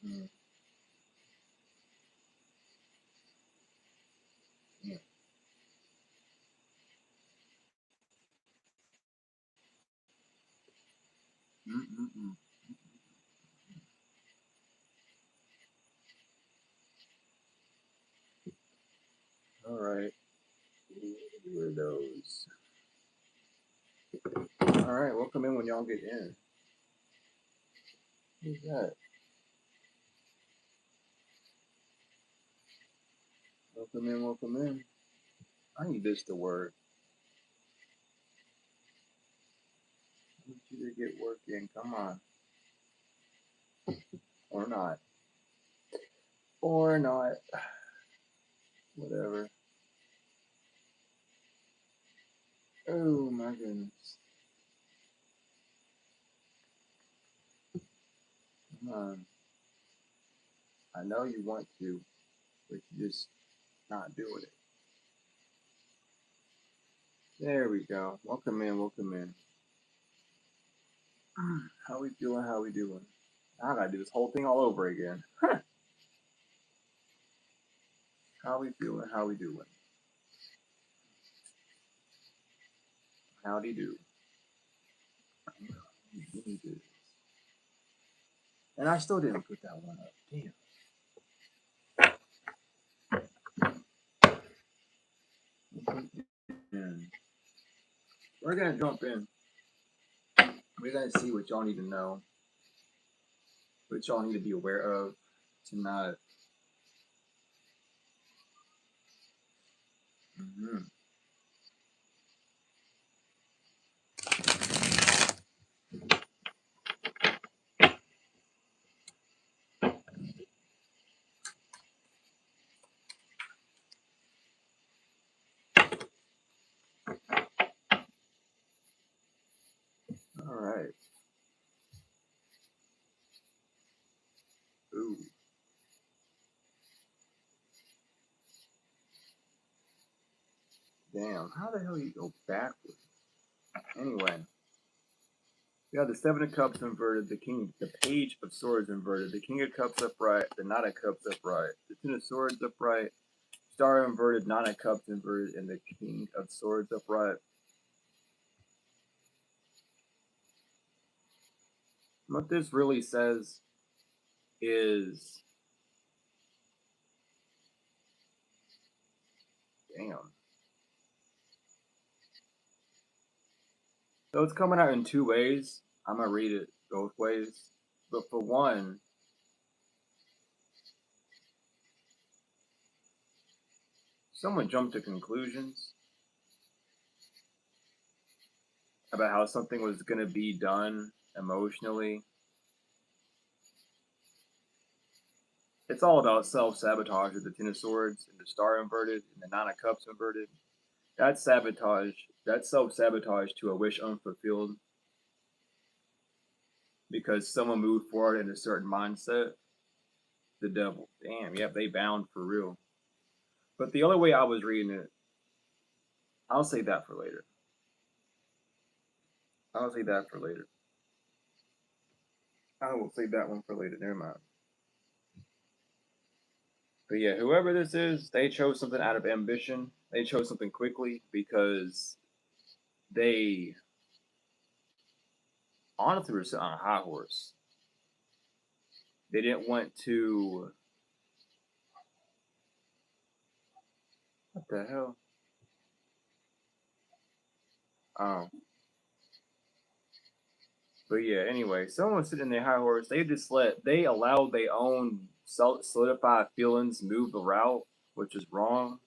Mm. Yeah. Mm-mm-mm. All right. Who are those? All right, welcome in when y'all get in. Who's that? Welcome in, welcome in. I need this to work. I need you to get working. Come on. Or not. Or not. Whatever. Oh my goodness. Come on. I know you want to, but you're just not doing it. There we go. Welcome in, welcome in. How we doing? How we doing? I gotta do this whole thing all over again. How we doing? How we doing? Howdy do. And I still didn't put that one up. Damn. We're gonna jump in. We're gonna see what y'all need to know, what y'all need to be aware of tonight. Mm-hmm. All right. Ooh. Damn. How the hell you go backwards? Anyway, we have the Seven of Cups inverted, the Page of Swords inverted, the King of Cups upright, the Knight of Cups upright, the Ten of Swords upright, Star inverted, Nine of Cups inverted, and the King of Swords upright. What this really says is, damn. So it's coming out in two ways. I'm gonna read it both ways. But for one, someone jumped to conclusions about how something was gonna be done emotionally. It's all about self-sabotage with the Ten of Swords and the Star inverted and the Nine of Cups inverted. That's sabotage. That's self-sabotage to a wish unfulfilled because someone moved forward in a certain mindset. The devil. Damn, yep, they bound for real. But the other way I was reading it, I'll say that for later. I'll say that for later. I will save that one for later. Never mind. But yeah, whoever this is, they chose something out of ambition. They chose something quickly because they honestly were sitting on a high horse. They didn't want to. What the hell? Um. But yeah, anyway, someone was sitting in their high horse. They allowed their own solidified feelings move the route, which is wrong.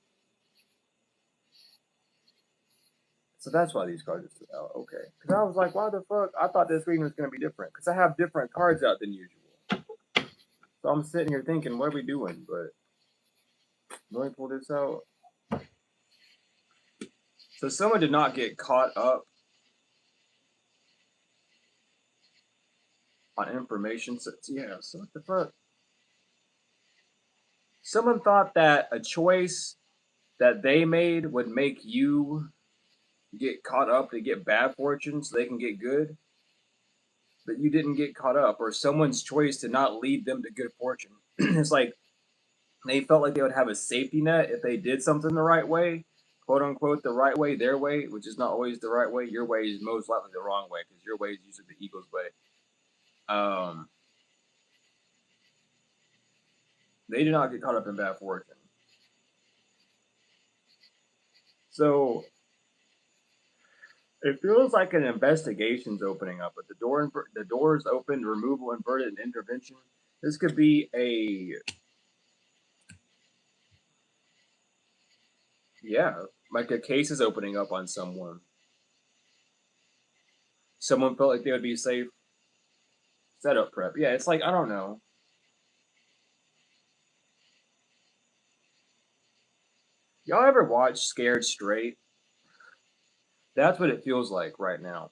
So that's why these cards are out. Okay. Because I was like, why the fuck? I thought this reading was going to be different. Because I have different cards out than usual. So I'm sitting here thinking, what are we doing? But let me pull this out. So someone did not get caught up on information. So yeah, so what the fuck? Someone thought that a choice that they made would make you get caught up to get bad fortune so they can get good. that you didn't get caught up, or someone's choice to not lead them to good fortune. It's like they felt like they would have a safety net if they did something the right way, quote unquote, the right way, their way, which is not always the right way. Your way is most likely the wrong way because your way is usually the ego's way. They did not get caught up in bad fortune. So it feels like an investigation's opening up, but the door is open, removal inverted, and intervention. This could be like a case is opening up on someone. Someone felt like they would be safe. Setup prep. Yeah, it's like, I don't know. Y'all ever watch Scared Straight? That's what it feels like right now.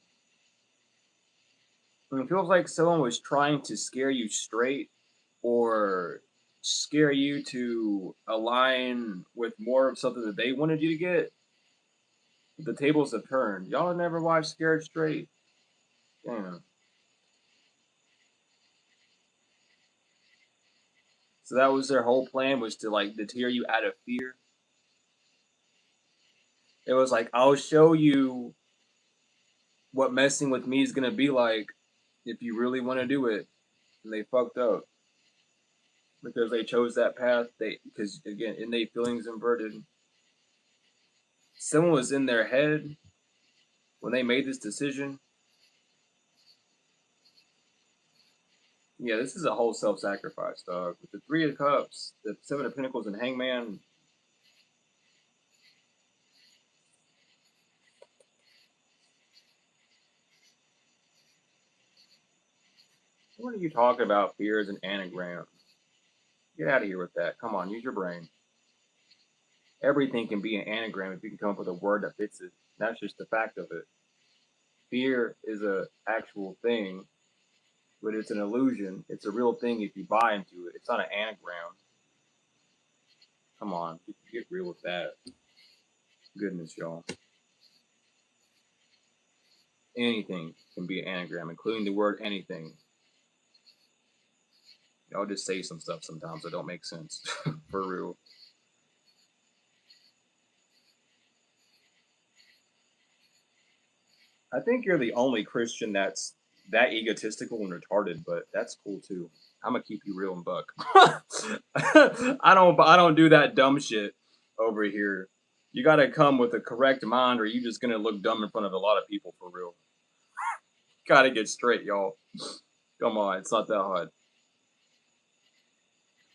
It feels like someone was trying to scare you straight or scare you to align with more of something that they wanted you to get. The tables have turned. Y'all have never watched Scared Straight? Damn. So that was their whole plan, was to like deter you out of fear. It was like, I'll show you what messing with me is gonna be like if you really want to do it. And they fucked up because they chose that path. Because again, innate feelings inverted. Someone was in their head when they made this decision. Yeah, this is a whole self-sacrifice, dog. With the Three of Cups, the Seven of Pentacles, and Hangman. What are you talking about? Fear is an anagram. Get out of here with that. Come on, use your brain. Everything can be an anagram if you can come up with a word that fits it. That's just the fact of it. Fear is an actual thing, but it's an illusion. It's a real thing if you buy into it. It's not an anagram. Come on, get real with that. Goodness, y'all. Anything can be an anagram, including the word anything. Y'all just say some stuff sometimes that don't make sense. For real. I think you're the only Christian that's that egotistical and retarded, but that's cool too. I'm gonna keep you real and buck. I don't do that dumb shit over here. You gotta come with a correct mind, or you just gonna look dumb in front of a lot of people for real. Gotta get straight, y'all. Come on, it's not that hard.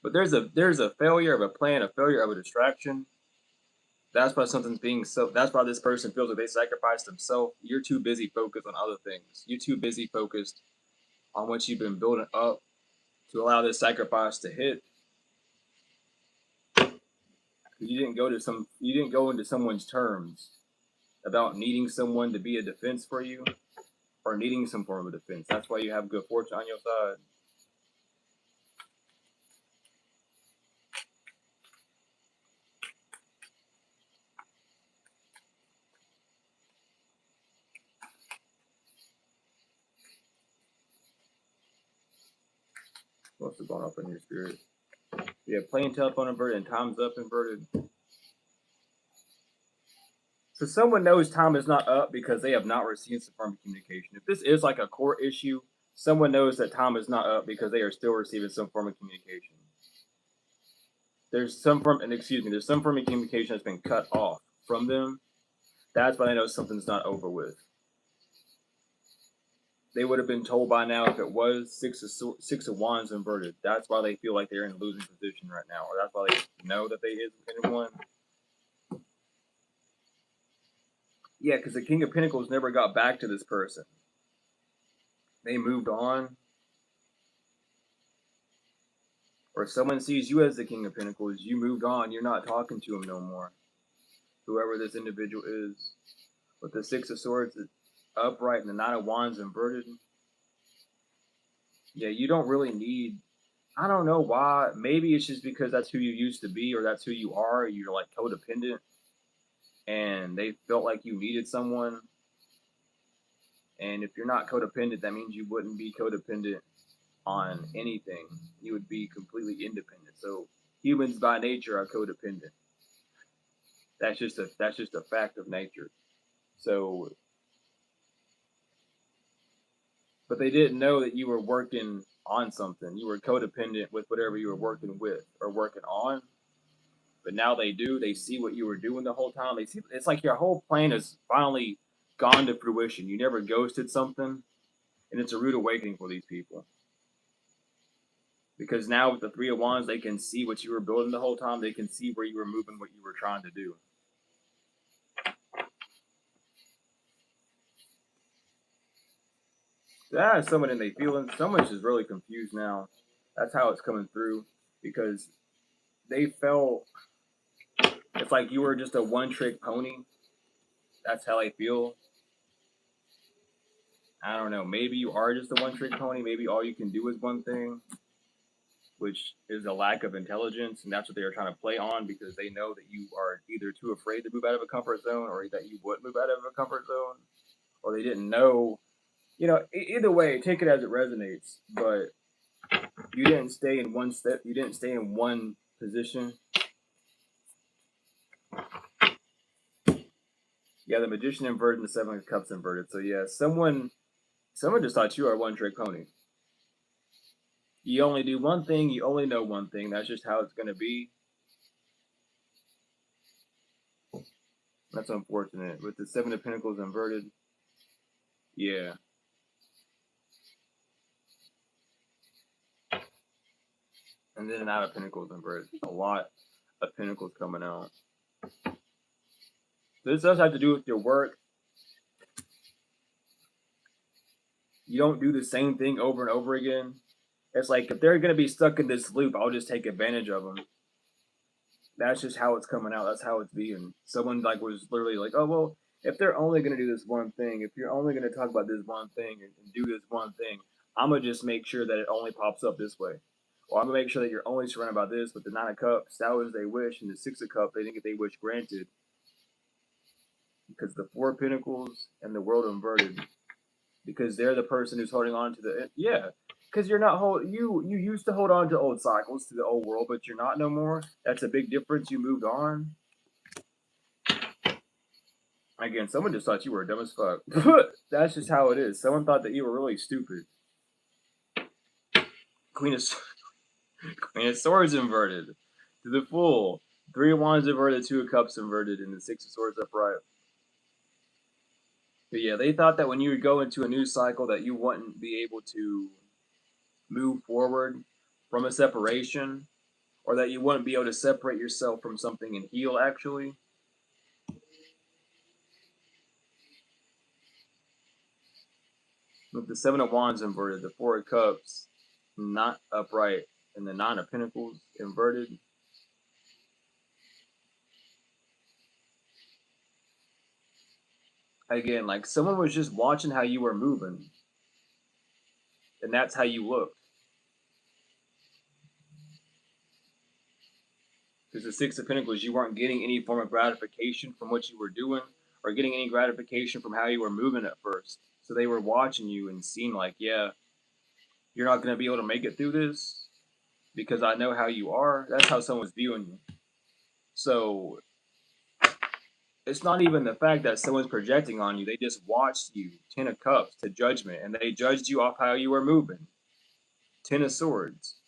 But there's a failure of a plan, a failure of a distraction. That's why something's being so. That's why this person feels like they sacrificed themselves. You're too busy focused on other things. You're too busy focused on what you've been building up to allow this sacrifice to hit. You didn't go into someone's terms about needing someone to be a defense for you or needing some form of defense. That's why you have good fortune on your side. What's going up in your spirit? Yeah, playing telephone inverted and time's up inverted. So someone knows time is not up because they have not received some form of communication. If this is like a core issue, someone knows that time is not up because they are still receiving some form of communication. There's some form of communication that's been cut off from them. That's when I know something's not over with. They would have been told by now if it was six of wands inverted. That's why they feel like they're in a losing position right now, or that's why they know that they is in one. Yeah, because the King of Pentacles never got back to this person. They moved on. Or if someone sees you as the King of Pentacles, you moved on. You're not talking to him no more. Whoever this individual is. With the Six of Swords upright and the Nine of Wands inverted. Yeah, you don't really need. I don't know why. Maybe it's just because that's who you used to be, or that's who you are. You're like codependent, and they felt like you needed someone, And if you're not codependent, that means you wouldn't be codependent on anything. You would be completely independent. So humans by nature are codependent. That's just a fact of nature. So, but they didn't know that you were working on something. You were codependent with whatever you were working with or working on. But now they do. They see what you were doing the whole time. They see it's like your whole plan has finally gone to fruition. You never ghosted something, and it's a rude awakening for these people. Because now with the Three of Wands, they can see what you were building the whole time. They can see where you were moving, what you were trying to do. That has someone in their feelings. Someone's just really confused now. That's how it's coming through because they felt it's like you were just a one-trick pony. That's how they feel. I don't know. Maybe you are just a one-trick pony. Maybe all you can do is one thing, which is a lack of intelligence, and that's what they are trying to play on because they know that you are either too afraid to move out of a comfort zone, or that you would move out of a comfort zone, or they didn't know. Either way, take it as it resonates. But you didn't stay in one step. You didn't stay in one position. Yeah, the Magician inverted and the Seven of Cups inverted. So yeah, someone just thought you are a one-trick pony. You only do one thing. You only know one thing. That's just how it's going to be. That's unfortunate. With the Seven of Pentacles inverted, yeah. And then out of Pentacles inverted. A lot of Pentacles coming out. This does have to do with your work. You don't do the same thing over and over again. It's like if they're going to be stuck in this loop, I'll just take advantage of them. That's just how it's coming out. That's how it's being. Someone like was literally like, oh, well, if they're only going to do this one thing, if you're only going to talk about this one thing and do this one thing, I'm going to just make sure that it only pops up this way. Or I'm going to make sure that you're only surrounded by this. With the Nine of Cups, that was their wish. And the Six of Cups, they didn't get their wish granted. Because the Four of Pentacles and the World inverted. Because they're the person who's holding on to the... Yeah. Because you're not you used to hold on to old cycles, to the old world, but you're not no more. That's a big difference. You moved on. Again, someone just thought you were dumb as fuck. That's just how it is. Someone thought that you were really stupid. Queen of Swords inverted. To the Fool. Three of Wands inverted, Two of Cups inverted, and the Six of Swords upright. But yeah, they thought that when you would go into a new cycle that you wouldn't be able to move forward from a separation, or that you wouldn't be able to separate yourself from something and heal, actually. With the Seven of Wands inverted, the Four of Cups not upright, and the Nine of Pentacles inverted. Again, like someone was just watching how you were moving, and that's how you looked. Because the Six of Pentacles, you weren't getting any form of gratification from what you were doing, or getting any gratification from how you were moving at first. So they were watching you and seeing like, yeah, you're not going to be able to make it through this because I know how you are. That's how someone's viewing you. So it's not even the fact that someone's projecting on you. They just watched you, Ten of Cups to Judgment, and they judged you off how you were moving. Ten of Swords.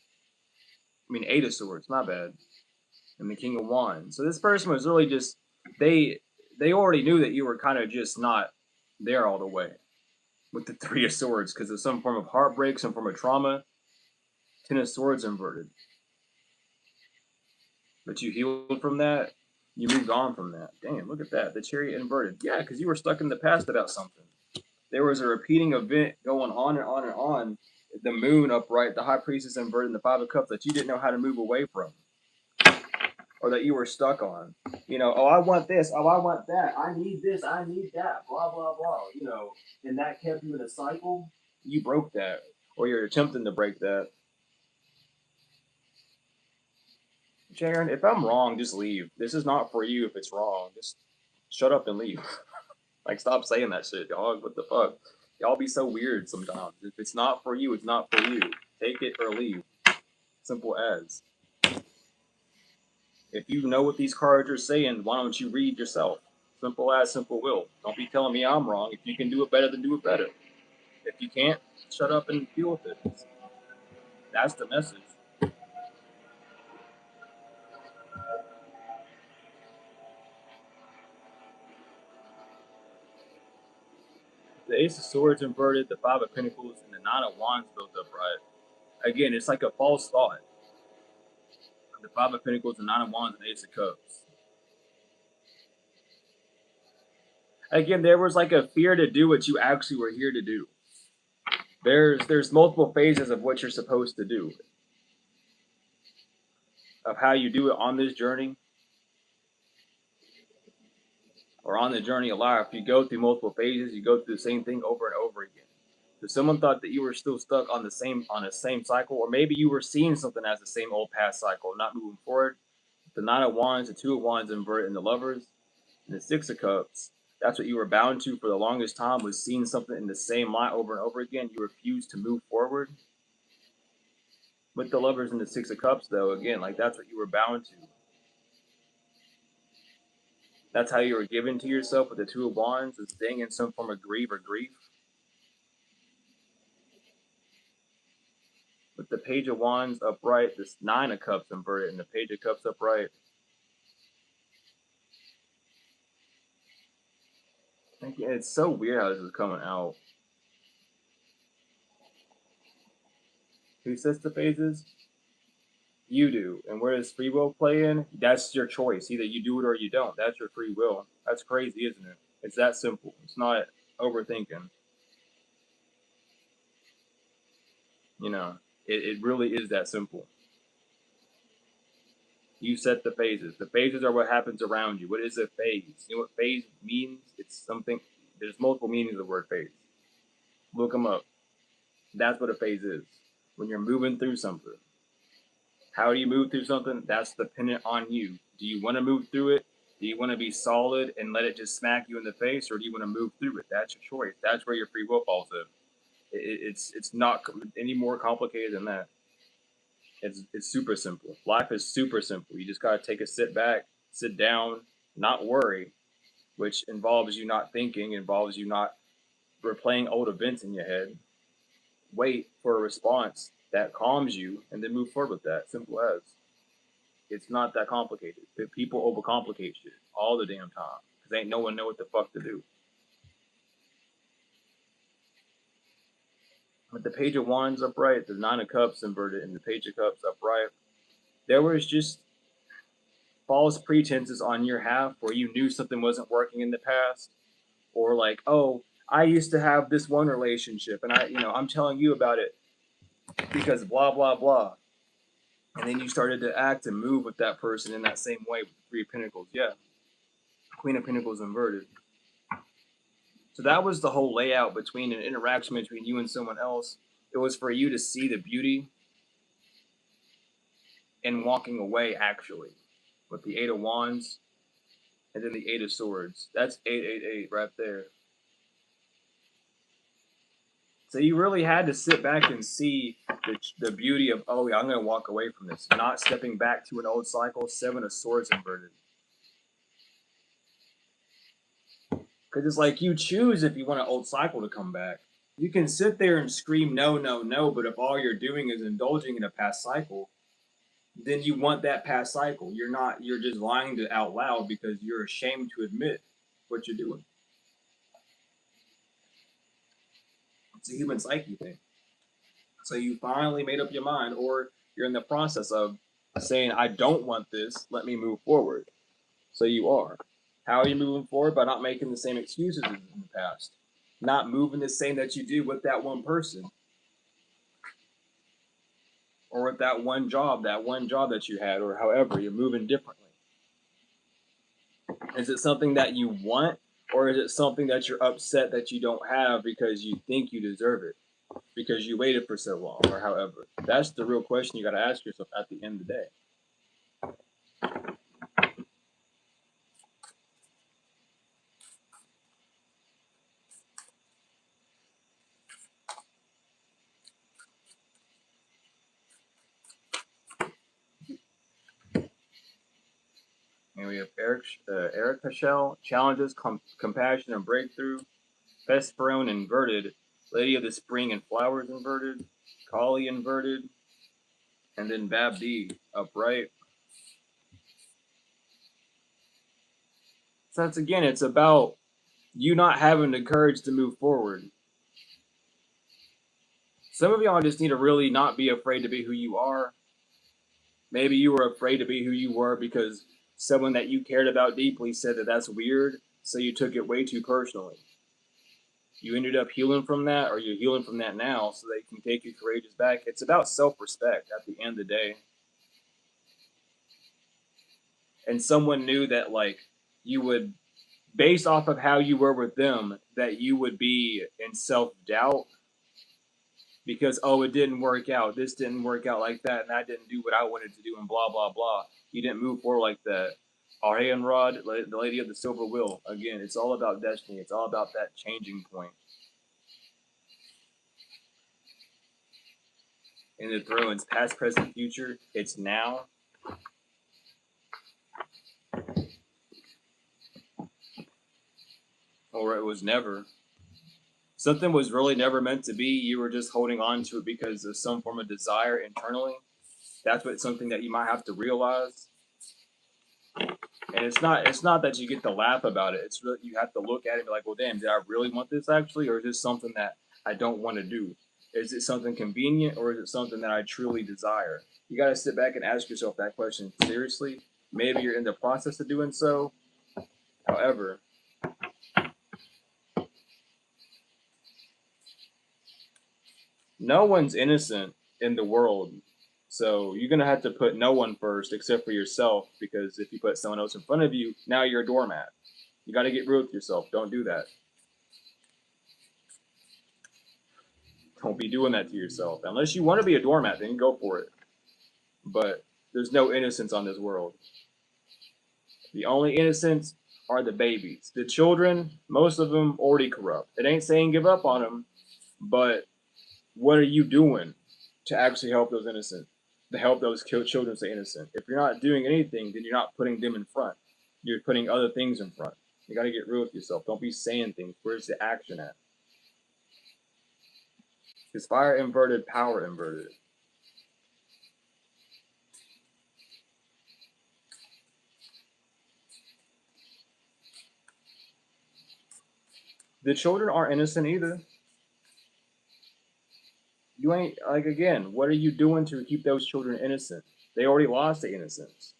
Eight of Swords, my bad. And the King of Wands. So this person was really just, they already knew that you were kind of just not there all the way with the Three of Swords because of some form of heartbreak, some form of trauma. Ten of Swords inverted. But you healed from that. You moved on from that. Damn, look at that. The Chariot inverted. Yeah, because you were stuck in the past about something. There was a repeating event going on and on and on. The Moon upright, the High Priestess inverted, and the Five of Cups that you didn't know how to move away from. Or that you were stuck on. Oh, I want this. Oh, I want that. I need this. I need that. Blah, blah, blah. And that kept you in a cycle. You broke that. Or you're attempting to break that. Sharon, if I'm wrong, just leave. This is not for you if it's wrong. Just shut up and leave. Like, stop saying that shit, dog. What the fuck? Y'all be so weird sometimes. If it's not for you, it's not for you. Take it or leave. Simple as. If you know what these cards are saying, why don't you read yourself? Simple as, simple will. Don't be telling me I'm wrong. If you can do it better, then do it better. If you can't, shut up and deal with it. That's the message. The Ace of Swords inverted, the Five of Pentacles, and the Nine of Wands built upright. Again, it's like a false thought. The Five of Pentacles, the Nine of Wands, and the Ace of Cups. Again, there was like a fear to do what you actually were here to do. There's multiple phases of what you're supposed to do. Of how you do it on this journey. Or on the journey of life. You go through multiple phases, you go through the same thing over and over again. If someone thought that you were still stuck on the same cycle, or maybe you were seeing something as the same old past cycle, not moving forward. The Nine of Wands, the Two of Wands inverted, and the Lovers, and the Six of Cups. That's what you were bound to for the longest time, was seeing something in the same light over and over again. You refused to move forward. With the Lovers and the Six of Cups, though, again, like that's what you were bound to. That's how you were given to yourself with the Two of Wands, is staying in some form of grief. With the Page of Wands upright, this Nine of Cups inverted, and the Page of Cups upright. It's so weird how this is coming out. Who sets the phases? You do. And where does free will play in? That's your choice. Either you do it or you don't. That's your free will. That's crazy, isn't it? It's that simple. It's not overthinking. You know, it really is that simple. You set the phases. The phases are what happens around you. What is a phase? You know what phase means? It's something. There's multiple meanings of the word phase. Look them up. That's what a phase is. When you're moving through something. How do you move through something? That's dependent on you. Do you want to move through it? Do you want to be solid and let it just smack you in the face, or do you want to move through it? That's your choice. That's where your free will falls in. It's not any more complicated than that. It's super simple. Life is super simple. You just gotta take a sit back, sit down, not worry, which involves you not thinking, involves you not replaying old events in your head. Wait for a response that calms you, and then move forward with that. Simple as. It's not that complicated. People overcomplicate shit all the damn time because ain't no one know what the fuck to do. With the Page of Wands upright, the Nine of Cups inverted, and the Page of Cups upright, there was just false pretenses on your half where you knew something wasn't working in the past, or like, oh, I used to have this one relationship, and I'm telling you about it because blah blah blah, and then you started to act and move with that person in that same way with the Three of Pentacles. Yeah, Queen of Pentacles inverted. So that was the whole layout between an interaction between you and someone else. It was for you to see the beauty in walking away, actually, with the Eight of Wands and then the Eight of Swords. That's 888 right there. So you really had to sit back and see the beauty of, oh, yeah, I'm going to walk away from this. Not stepping back to an old cycle. Seven of Swords inverted. Because it's like you choose if you want an old cycle to come back. You can sit there and scream no, no, no, but if all you're doing is indulging in a past cycle, then you want that past cycle. You're just lying to out loud because you're ashamed to admit what you're doing. It's a human psyche thing. So you finally made up your mind, or you're in the process of saying, I don't want this, let me move forward. So you are. How are you moving forward? By not making the same excuses as in the past. Not moving the same that you do with that one person. Or with that one job that you had, or however, you're moving differently. Is it something that you want, or is it something that you're upset that you don't have because you think you deserve it? Because you waited for so long, or however. That's the real question you got to ask yourself at the end of the day. And we have Eric Hashell, challenges, compassion, and breakthrough. Vesperone inverted. Lady of the Spring and Flowers inverted. Kali inverted. And then Babdi upright. So that's again, it's about you not having the courage to move forward. Some of y'all just need to really not be afraid to be who you are. Maybe you were afraid to be who you were because someone that you cared about deeply said that that's weird, so you took it way too personally. You ended up healing from that, or you're healing from that now so they can take your courageous back. It's about self-respect at the end of the day. And someone knew that, like, you would, based off of how you were with them, that you would be in self-doubt because, oh, it didn't work out. This didn't work out like that, and I didn't do what I wanted to do, and blah, blah, blah. You didn't move forward like that. Arianrod, the Lady of the Silver Wheel. Again, it's all about destiny. It's all about that changing point. In the Thrones, past, present, future, it's now. Or it was never. Something was really never meant to be. You were just holding on to it because of some form of desire internally. That's what something that you might have to realize. And it's not that you get to laugh about it. It's really, you have to look at it and be like, well, damn, did I really want this actually, or is this something that I don't want to do? Is it something convenient, or is it something that I truly desire? You got to sit back and ask yourself that question seriously. Maybe you're in the process of doing so. However, no one's innocent in the world. So you're gonna have to put no one first except for yourself, because if you put someone else in front of you, now you're a doormat. You got to get real with yourself. Don't do that. Don't be doing that to yourself. Unless you want to be a doormat, then go for it. But there's no innocence on this world. The only innocents are the babies. The children, most of them already corrupt. It ain't saying give up on them, but what are you doing to actually help those innocent, to help those children stay innocent? If you're not doing anything, then you're not putting them in front. You're putting other things in front. You got to get real with yourself. Don't be saying things. Where's the action at? Because fire inverted, power inverted. The children aren't innocent either. You ain't, like, again, what are you doing to keep those children innocent? They already lost the innocence.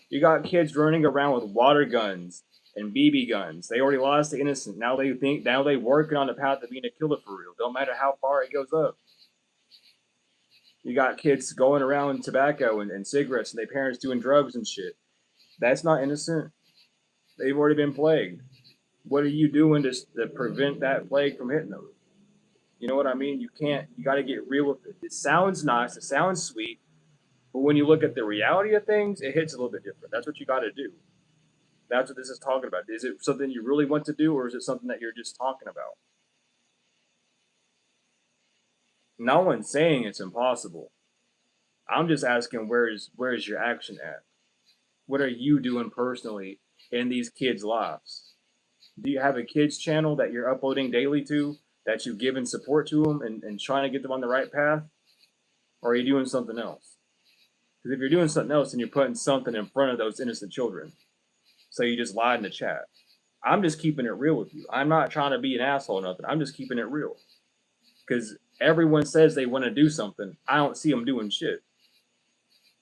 You got kids running around with water guns and BB guns. They already lost the innocence. Now they working on the path of being a killer for real. Don't matter how far it goes up. You got kids going around with tobacco and cigarettes, and their parents doing drugs and shit. That's not innocent. They've already been plagued. What are you doing to prevent that plague from hitting them? You know what I mean? You can't. You got to get real with it. It sounds nice. It sounds sweet. But when you look at the reality of things, it hits a little bit different. That's what you got to do. That's what this is talking about. Is it something you really want to do, or is it something that you're just talking about? No one's saying it's impossible. I'm just asking where is your action at? What are you doing personally in these kids' lives? Do you have a kids channel that you're uploading daily to, that you've given support to them and trying to get them on the right path? Or are you doing something else? Because if you're doing something else, then you're putting something in front of those innocent children. So you just lied in the chat. I'm just keeping it real with you. I'm not trying to be an asshole or nothing. I'm just keeping it real. Because everyone says they want to do something. I don't see them doing shit.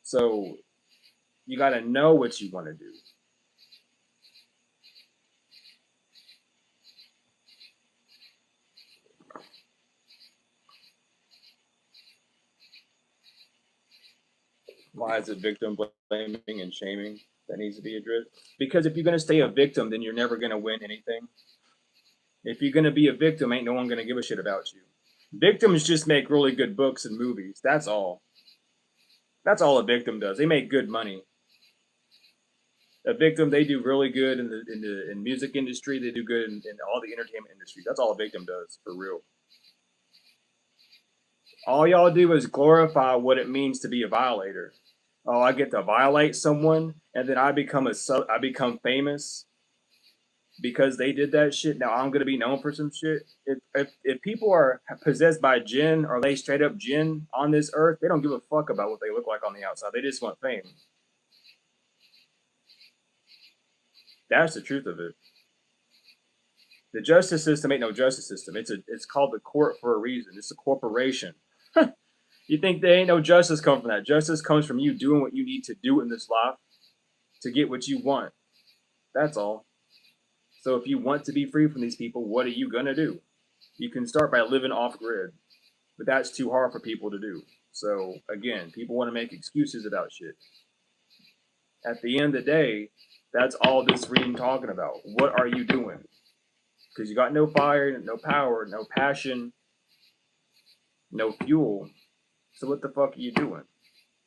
So you got to know what you want to do. Why is it victim blaming and shaming that needs to be addressed? Because if you're going to stay a victim, then you're never going to win anything. If you're going to be a victim, ain't no one going to give a shit about you. Victims just make really good books and movies. That's all. That's all a victim does. They make good money. A victim, they do really good in the music industry. They do good in all the entertainment industry. That's all a victim does, for real. All y'all do is glorify what it means to be a violator. Oh, I get to violate someone, and then I become famous because they did that shit. Now I'm gonna be known for some shit. If people are possessed by jinn or they straight up jinn on this earth, they don't give a fuck about what they look like on the outside. They just want fame. That's the truth of it. The justice system ain't no justice system. It's called the court for a reason. It's a corporation. You think there ain't no justice come from that? Justice comes from you doing what you need to do in this life to get what you want. That's all. So if you want to be free from these people, what are you gonna do? You can start by living off grid, but that's too hard for people to do. So again, people want to make excuses about shit. At the end of the day, that's all this reading talking about. What are you doing? Because you got no fire, no power, no passion, no fuel. So what the fuck are you doing?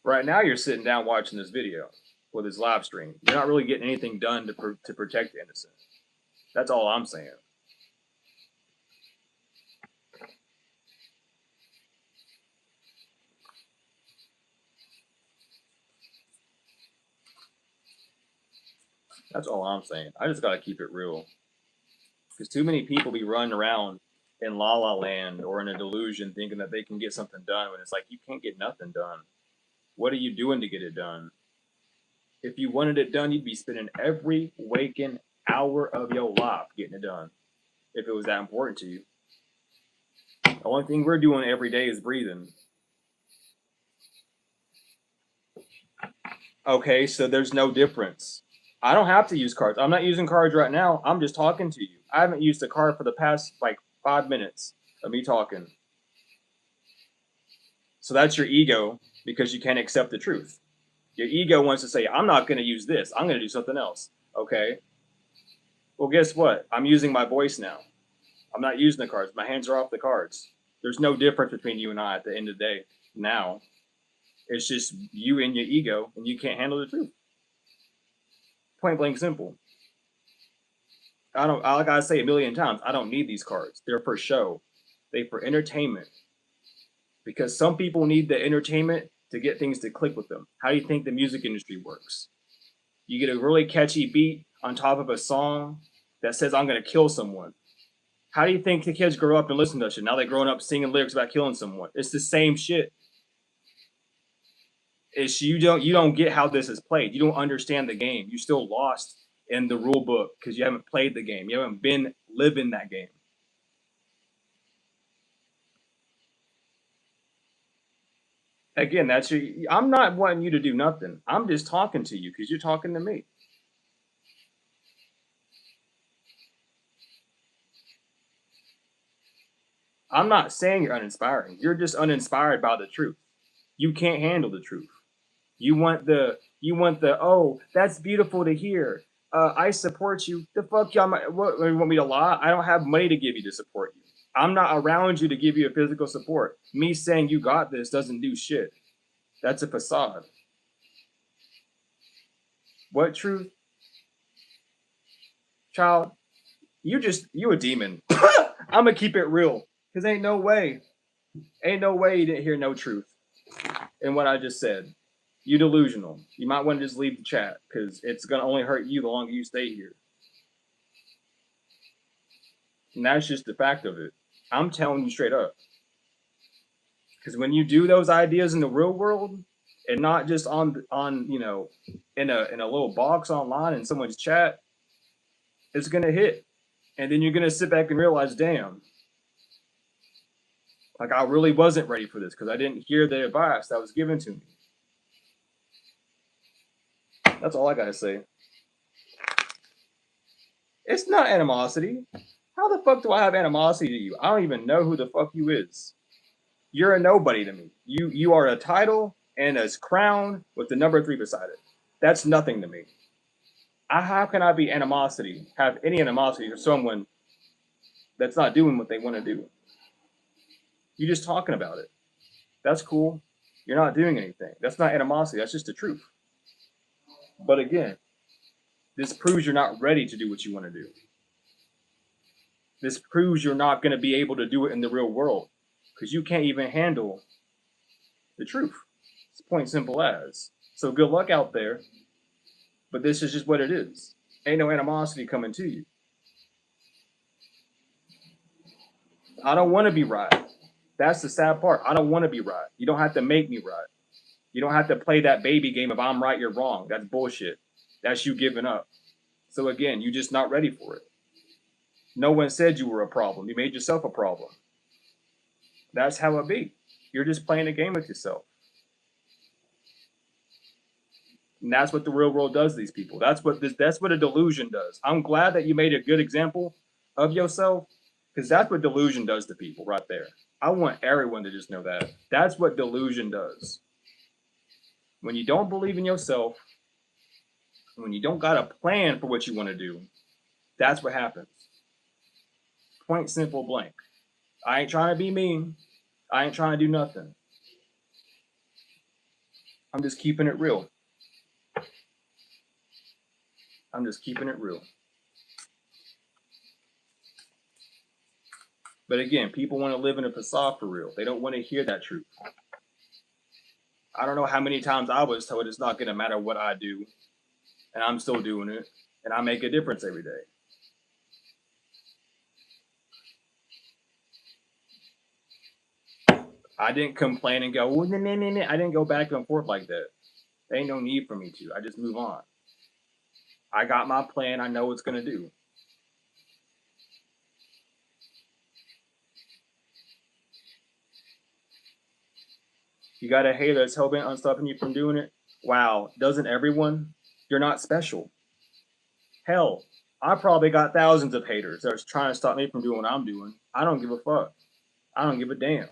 Right now you're sitting down watching this video or this live stream. You're not really getting anything done to protect the innocent. That's all I'm saying. That's all I'm saying. I just gotta keep it real. Because too many people be running around in la la land or in a delusion thinking that they can get something done when it's like you can't get nothing done. What are you doing to get it done? If you wanted it done, you'd be spending every waking hour of your life getting it done. If it was that important to you. The only thing we're doing every day is breathing. Okay, so there's no difference. I don't have to use cards. I'm not using cards right now. I'm just talking to you. I haven't used a card for the past like 5 minutes of me talking. So that's your ego because you can't accept the truth. Your ego wants to say, I'm not going to use this. I'm going to do something else. Okay. Well, guess what? I'm using my voice now. I'm not using the cards. My hands are off the cards. There's no difference between you and I at the end of the day now. It's just you and your ego, and you can't handle the truth. Point blank simple. Like I say a million times, I don't need these cards. They're for show. They're for entertainment. Because some people need the entertainment to get things to click with them. How do you think the music industry works? You get a really catchy beat on top of a song that says, I'm going to kill someone. How do you think the kids grow up and listen to that shit? Now they're growing up singing lyrics about killing someone. It's the same shit. It's you don't get how this is played. You don't understand the game. You're still lost in the rule book because you haven't played the game. You haven't been living that game. Again, I'm not wanting you to do nothing. I'm just talking to you because you're talking to me. I'm not saying you're uninspiring. You're just uninspired by the truth. You can't handle the truth. You want the oh, that's beautiful to hear. I support you. The fuck y'all what you want me to lie? I don't have money to give you to support you. I'm not around you to give you a physical support. Me saying you got this doesn't do shit. That's a facade. What truth? Child, you a demon. I'm gonna keep it real. Cause ain't no way you didn't hear no truth in what I just said. You delusional. You might want to just leave the chat because it's gonna only hurt you the longer you stay here. And that's just the fact of it. I'm telling you straight up. Because when you do those ideas in the real world, and not just on in a little box online in someone's chat, it's gonna hit, and then you're gonna sit back and realize, damn, like I really wasn't ready for this because I didn't hear the advice that was given to me. That's all I gotta say. It's not animosity. How the fuck do I have animosity to you? I don't even know who the fuck you is. You're a nobody to me. You are a title and a crown with the number 3 beside it. That's nothing to me. How can I be have any animosity for someone that's not doing what they want to do? You're just talking about it. That's cool. You're not doing anything. That's not animosity. That's just the truth. But again, this proves you're not ready to do what you want to do. This proves you're not going to be able to do it in the real world because you can't even handle the truth. It's point simple as. So good luck out there. But this is just what it is. Ain't no animosity coming to you. I don't want to be right. That's the sad part. I don't want to be right. You don't have to make me right. You don't have to play that baby game of I'm right, you're wrong. That's bullshit. That's you giving up. So again, you're just not ready for it. No one said you were a problem. You made yourself a problem. That's how it be. You're just playing a game with yourself. And that's what the real world does to these people. That's what a delusion does. I'm glad that you made a good example of yourself, because that's what delusion does to people right there. I want everyone to just know that. That's what delusion does. When you don't believe in yourself, when you don't got a plan for what you want to do, that's what happens. Point simple blank. I ain't trying to be mean. I ain't trying to do nothing. I'm just keeping it real. I'm just keeping it real. But again, people want to live in a facade for real. They don't want to hear that truth. I don't know how many times I was told it's not going to matter what I do, and I'm still doing it, and I make a difference every day. I didn't complain and go, I didn't go back and forth like that. There ain't no need for me to. I just move on. I got my plan. I know what's going to do. You got a hater that's hell-bent on stopping you from doing it? Wow, doesn't everyone? You're not special. Hell, I probably got thousands of haters that are trying to stop me from doing what I'm doing. I don't give a fuck. I don't give a damn.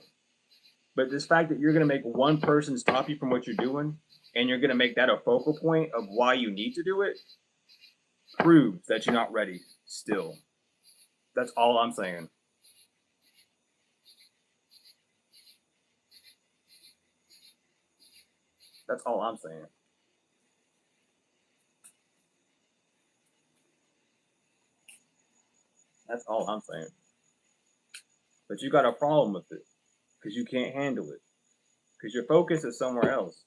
But this fact that you're going to make one person stop you from what you're doing, and you're going to make that a focal point of why you need to do it, proves that you're not ready still. That's all I'm saying. That's all I'm saying. That's all I'm saying. But you got a problem with it because you can't handle it, because your focus is somewhere else.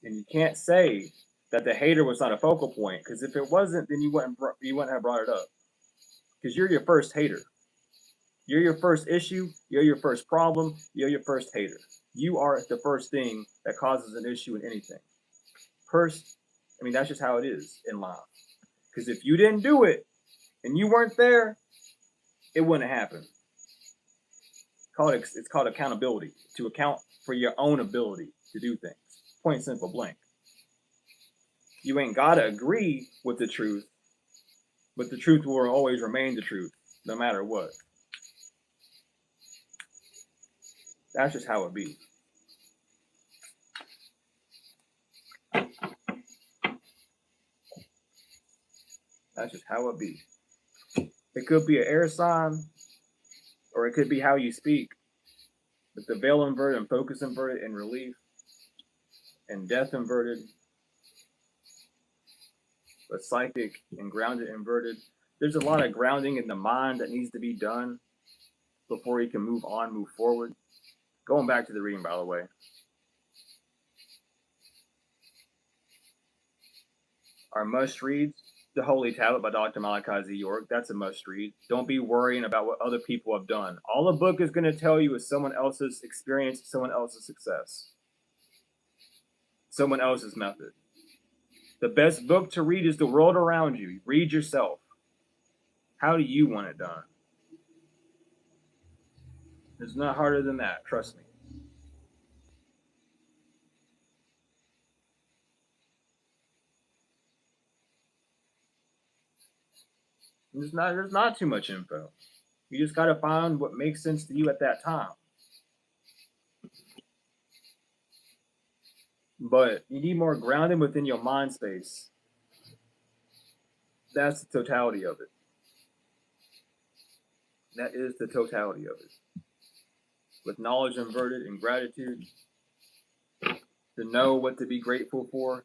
And you can't say that the hater was not a focal point, because if it wasn't, then you wouldn't have brought it up. Because you're your first hater. You're your first issue. You're your first problem. You're your first hater. You are the first thing that causes an issue in anything. First, I mean, that's just how it is in life. Because if you didn't do it and you weren't there, it wouldn't happen. It's called accountability, to account for your own ability to do things. Point simple blank. You ain't gotta agree with the truth, but the truth will always remain the truth, no matter what. That's just how it be. That's just how it be. It could be an air sign, or it could be how you speak. But the veil inverted and focus inverted and relief and death inverted, but psychic and grounded inverted. There's a lot of grounding in the mind that needs to be done before you can move on, move forward. Going back to the reading, by the way. Our must reads, The Holy Tablet by Dr. Malachi Z. York. That's a must read. Don't be worrying about what other people have done. All the book is going to tell you is someone else's experience, someone else's success, someone else's method. The best book to read is the world around you. Read yourself. How do you want it done? It's not harder than that, trust me. There's not too much info. You just gotta find what makes sense to you at that time. But you need more grounding within your mind space. That's the totality of it. That is the totality of it. With knowledge inverted and gratitude, to know what to be grateful for,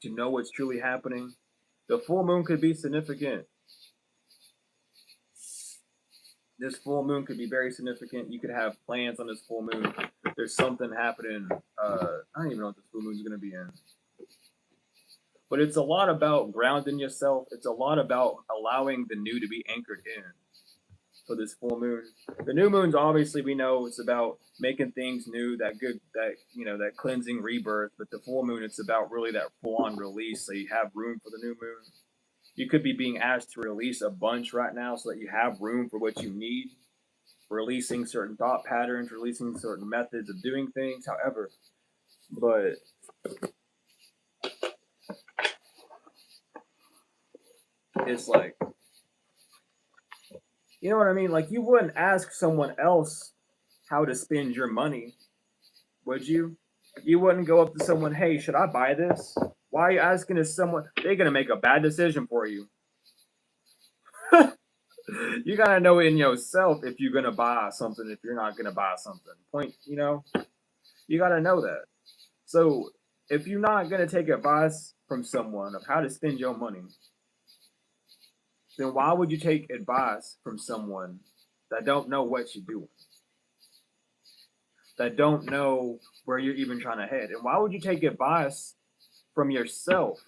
to know what's truly happening. The full moon could be significant. This full moon could be very significant. You could have plans on this full moon. There's something happening. I don't even know what this full moon is going to be in. But it's a lot about grounding yourself. It's a lot about allowing the new to be anchored in for this full moon. The new moons, obviously, we know it's about making things new, that good, that cleansing rebirth. But the full moon, it's about really that full on release. So you have room for the new moon. You could be being asked to release a bunch right now so that you have room for what you need. Releasing certain thought patterns, releasing certain methods of doing things, however. But it's like, you know what I mean? Like, you wouldn't ask someone else how to spend your money, would you? You wouldn't go up to someone, hey, should I buy this? Why are you asking if someone, they're going to make a bad decision for you. You got to know in yourself if you're going to buy something, if you're not going to buy something. You got to know that. So if you're not going to take advice from someone of how to spend your money, then why would you take advice from someone that don't know what you're doing? That don't know where you're even trying to head? And why would you take advice from yourself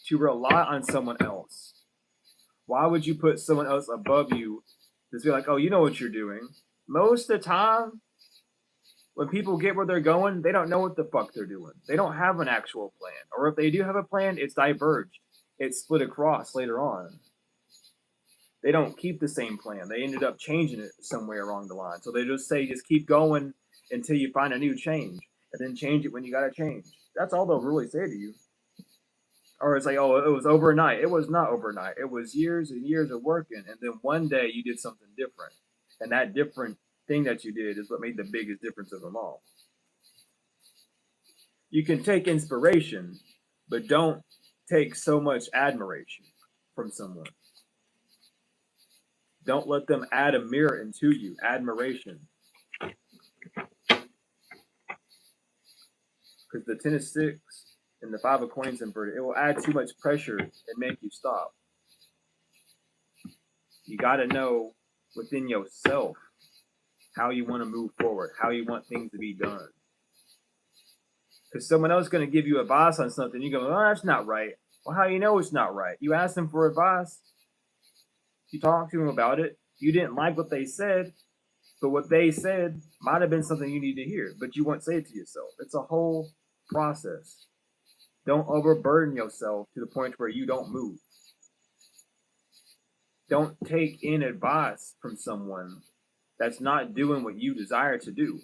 to rely on someone else? Why would you put someone else above you to be like, oh, you know what you're doing? Most of the time, when people get where they're going, they don't know what the fuck they're doing. They don't have an actual plan. Or if they do have a plan, it's diverged. It's split across later on. They don't keep the same plan. They ended up changing it somewhere along the line. So they just say, just keep going until you find a new change. And then change it when you got to change. That's all they'll really say to you. Or it's like, oh, it was overnight. It was not overnight. It was years and years of working. And then one day you did something different. And that different thing that you did is what made the biggest difference of them all. You can take inspiration, but don't take so much admiration from someone. Don't let them add a mirror into you. Admiration. Because the 10 of sticks and the 5 of coins inverted, it will add too much pressure and make you stop. You got to know within yourself how you want to move forward, how you want things to be done. Because someone else is going to give you advice on something, you go, oh, that's not right. Well, how do you know it's not right? You asked them for advice. You talked to them about it. You didn't like what they said, but what they said might have been something you need to hear, but you won't say it to yourself. It's a whole process. Don't overburden yourself to the point where you don't move. Don't take in advice from someone that's not doing what you desire to do.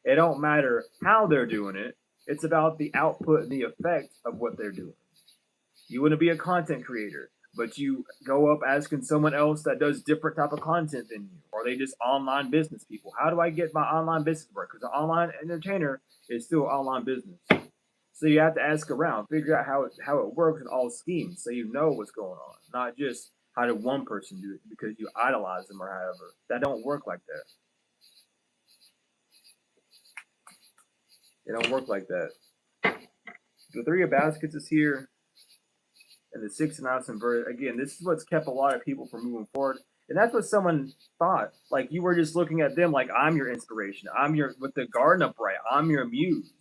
It don't matter how they're doing it. It's about the output and the effect of what they're doing. You want to be a content creator, but you go up asking someone else that does different type of content than you, or they just online business people. How do I get my online business to work? Because an online entertainer is still online business. So you have to ask around, figure out how it works in all schemes, so you know what's going on, not just how did one person do it because you idolize them or however. That don't work like that. It don't work like that. The 3 of baskets is here, and the 6 of knives inverted. Again, this is what's kept a lot of people from moving forward. And that's what someone thought. Like, you were just looking at them like, I'm your inspiration. With the garden upright, I'm your muse.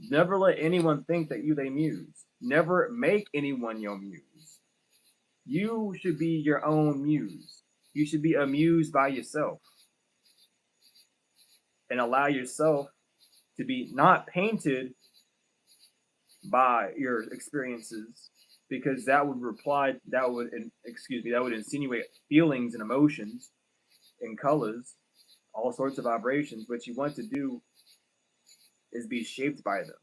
Never let anyone think that they muse. Never make anyone your muse. You should be your own muse. You should be amused by yourself. And allow yourself to be not painted by your experiences, because that would insinuate feelings and emotions and colors, all sorts of vibrations. What you want to do is be shaped by them.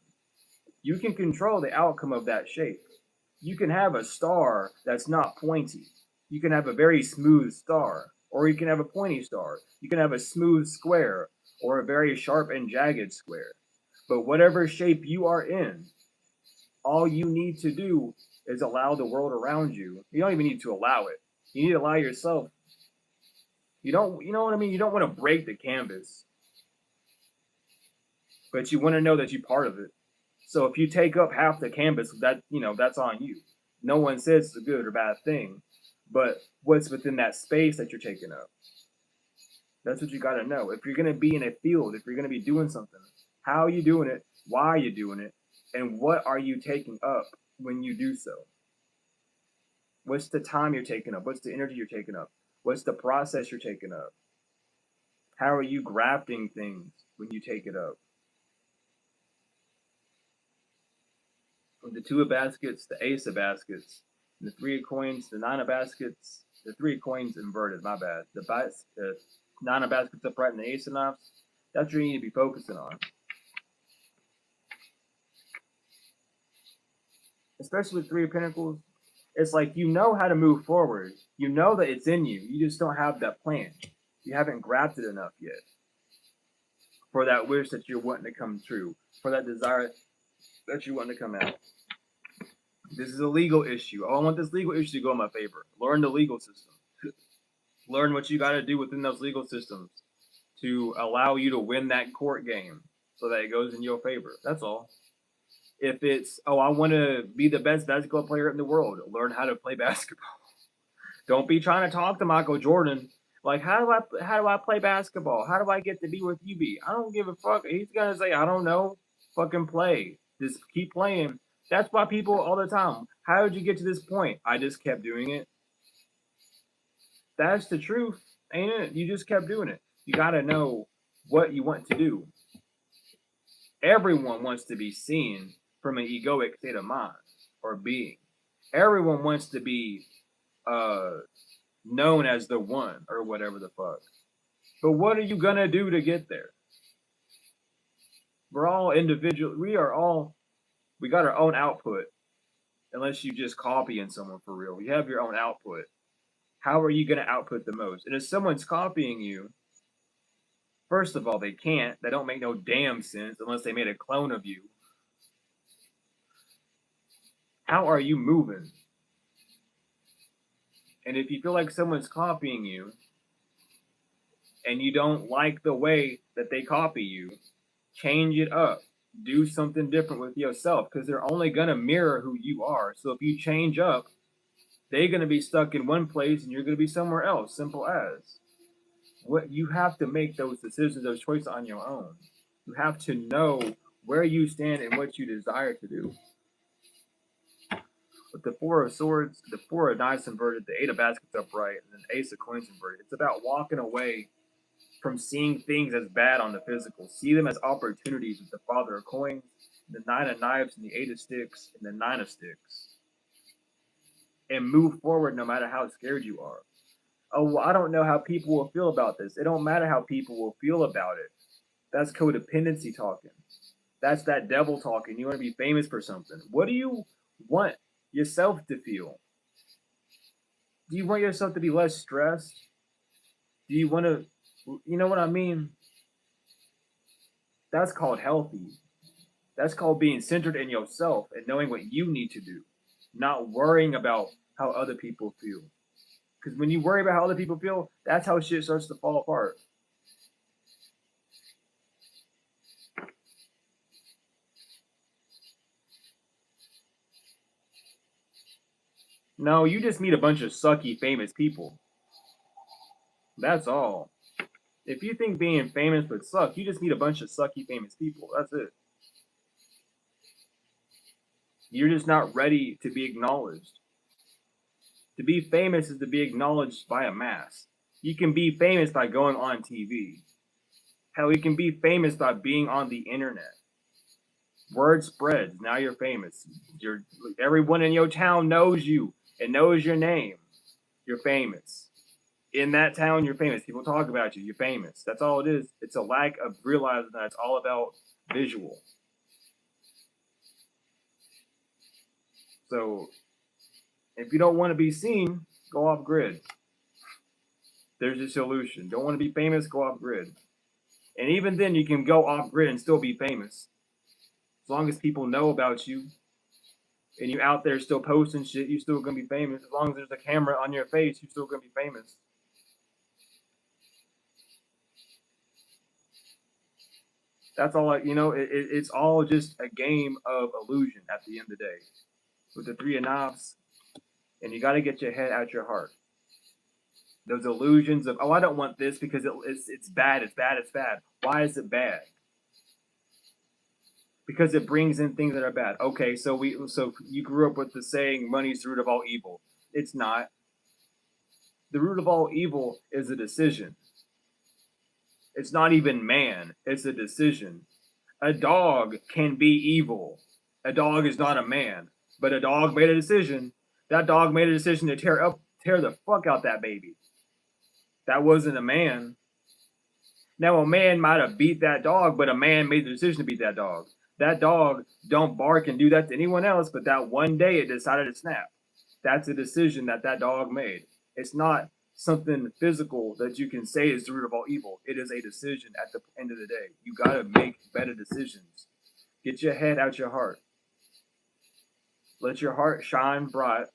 You can control the outcome of that shape. You can have a star that's not pointy. You can have a very smooth star, or you can have a pointy star. You can have a smooth square, or a very sharp and jagged square. But whatever shape you are in, all you need to do is allow the world around you. You don't even need to allow it. You need to allow yourself. You know what I mean? You don't want to break the canvas, but you want to know that you're part of it. So if you take up half the canvas, that's on you. No one says it's a good or bad thing, but what's within that space that you're taking up. That's what you got to know. If you're going to be in a field, if you're going to be doing something, how are you doing it? Why are you doing it? And what are you taking up when you do so? What's the time you're taking up? What's the energy you're taking up? What's the process you're taking up? How are you grafting things when you take it up? With the 2 of baskets, the ace of baskets, the 3 of coins, the 9 of baskets, the 3 of coins inverted, my bad. The 9 of baskets upright and the ace of knives, that's what you need to be focusing on. Especially with 3 of pentacles, it's like you know how to move forward. You know that it's in you. You just don't have that plan. You haven't grafted enough yet for that wish that you're wanting to come true, for that desire that you want to come out. This is a legal issue. I want this legal issue to go in my favor. Learn the legal system. Learn what you got to do within those legal systems to allow you to win that court game so that it goes in your favor. That's all. If it's, oh, I want to be the best basketball player in the world, learn how to play basketball. Don't be trying to talk to Michael Jordan like, how do I play basketball? How do I get to be with UB? I don't give a fuck. He's gonna say, I don't know. Fucking play. Just keep playing. That's why people all the time, how did you get to this point? I just kept doing it. That's the truth, ain't it? You just kept doing it. You gotta know what you want to do. Everyone wants to be seen from an egoic state of mind or being. Everyone wants to be known as the one or whatever the fuck. But what are you gonna do to get there? We're all individual. We got our own output. Unless you just copying someone for real, you have your own output. How are you gonna output the most? And if someone's copying you, first of all, they can't. They don't make no damn sense unless they made a clone of you. How are you moving? And if you feel like someone's copying you and you don't like the way that they copy you, change it up. Do something different with yourself because they're only going to mirror who you are. So if you change up, they're going to be stuck in one place and you're going to be somewhere else. Simple as. What you have to make those decisions, those choices on your own. You have to know where you stand and what you desire to do. With the 4 of swords, the 4 of knives inverted, the 8 of baskets upright, and then the ace of coins inverted. It's about walking away from seeing things as bad on the physical. See them as opportunities with the Father of coins, the 9 of knives, and the 8 of sticks, and the 9 of sticks. And move forward no matter how scared you are. Oh, well, I don't know how people will feel about this. It don't matter how people will feel about it. That's codependency talking. That's that devil talking. You want to be famous for something. What do you want yourself to feel? Do you want yourself to be less stressed? Do you want to, you know what I mean? That's called healthy. That's called being centered in yourself and knowing what you need to do, not worrying about how other people feel. Because when you worry about how other people feel, that's how shit starts to fall apart. No, you just meet a bunch of sucky famous people. That's all. If you think being famous would suck, you just meet a bunch of sucky famous people. That's it. You're just not ready to be acknowledged. To be famous is to be acknowledged by a mass. You can be famous by going on TV. Hell, you can be famous by being on the internet. Word spreads. Now you're famous. Everyone in your town knows you and knows your name. You're famous. In that town, you're famous. People talk about you. You're famous. That's all it is. It's a lack of realizing that it's all about visual. So if you don't want to be seen, go off grid. There's a solution. Don't want to be famous, go off grid. And even then, you can go off grid and still be famous. As long as people know about you and you out there still posting shit, you're still going to be famous. As long as there's a camera on your face, you're still going to be famous. That's all, it's all just a game of illusion at the end of the day. With the 3 of knives, And you got to get your head out your heart. Those illusions of, oh, I don't want this because it's bad, it's bad, it's bad. Why is it bad? Because it brings in things that are bad. Okay, so you grew up with the saying, money's the root of all evil. It's not. The root of all evil is a decision. It's not even man, it's a decision. A dog can be evil. A dog is not a man, but a dog made a decision. That dog made a decision to tear the fuck out that baby. That wasn't a man. Now a man might have beat that dog, but a man made the decision to beat that dog. That dog don't bark and do that to anyone else, but that one day it decided to snap. That's a decision that dog made. It's not something physical that you can say is the root of all evil. It is a decision at the end of the day. You got to make better decisions. Get your head out your heart. Let your heart shine bright.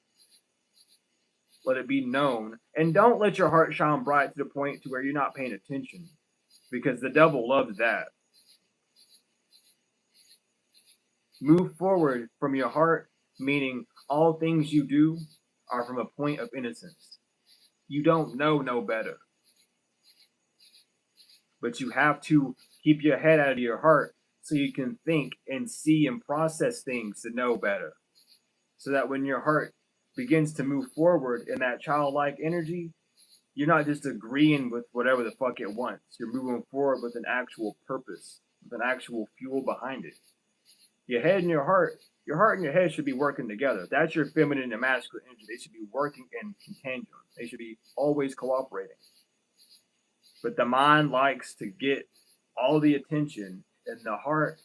Let it be known. And don't let your heart shine bright to the point to where you're not paying attention, because the devil loves that. Move forward from your heart, meaning all things you do are from a point of innocence. You don't know no better. But you have to keep your head out of your heart so you can think and see and process things to know better. So that when your heart begins to move forward in that childlike energy, you're not just agreeing with whatever the fuck it wants. You're moving forward with an actual purpose, with an actual fuel behind it. Your head and your heart and your head should be working together. That's your feminine and masculine energy. They should be working in tandem. They should be always cooperating. But the mind likes to get all the attention, and the heart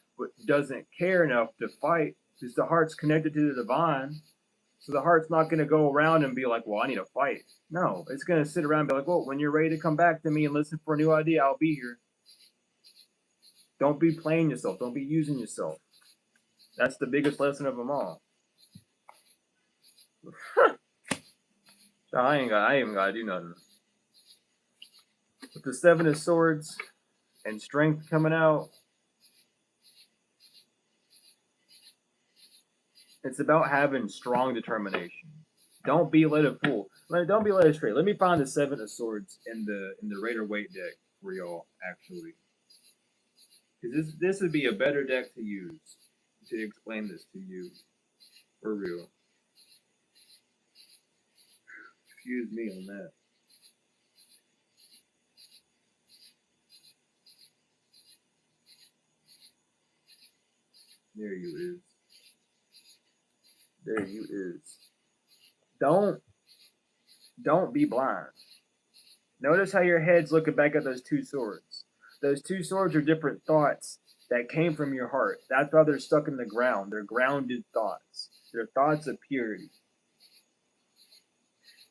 doesn't care enough to fight because the heart's connected to the divine. So the heart's not going to go around and be like, well, I need to fight. No, it's going to sit around and be like, well, when you're ready to come back to me and listen for a new idea, I'll be here. Don't be playing yourself. Don't be using yourself. That's the biggest lesson of them all. So I ain't got to do nothing. With the Seven of Swords and strength coming out, it's about having strong determination. Don't be led fool. Don't be led astray. Let me find the Seven of Swords in the Raider Waite deck for y'all, actually, because this would be a better deck to use to explain this to you for real. Excuse me on that. There you is. There you is. Don't be blind. Notice how your head's looking back at those two swords. Those two swords are different thoughts that came from your heart. That's why they're stuck in the ground. They're grounded thoughts. They're thoughts of purity.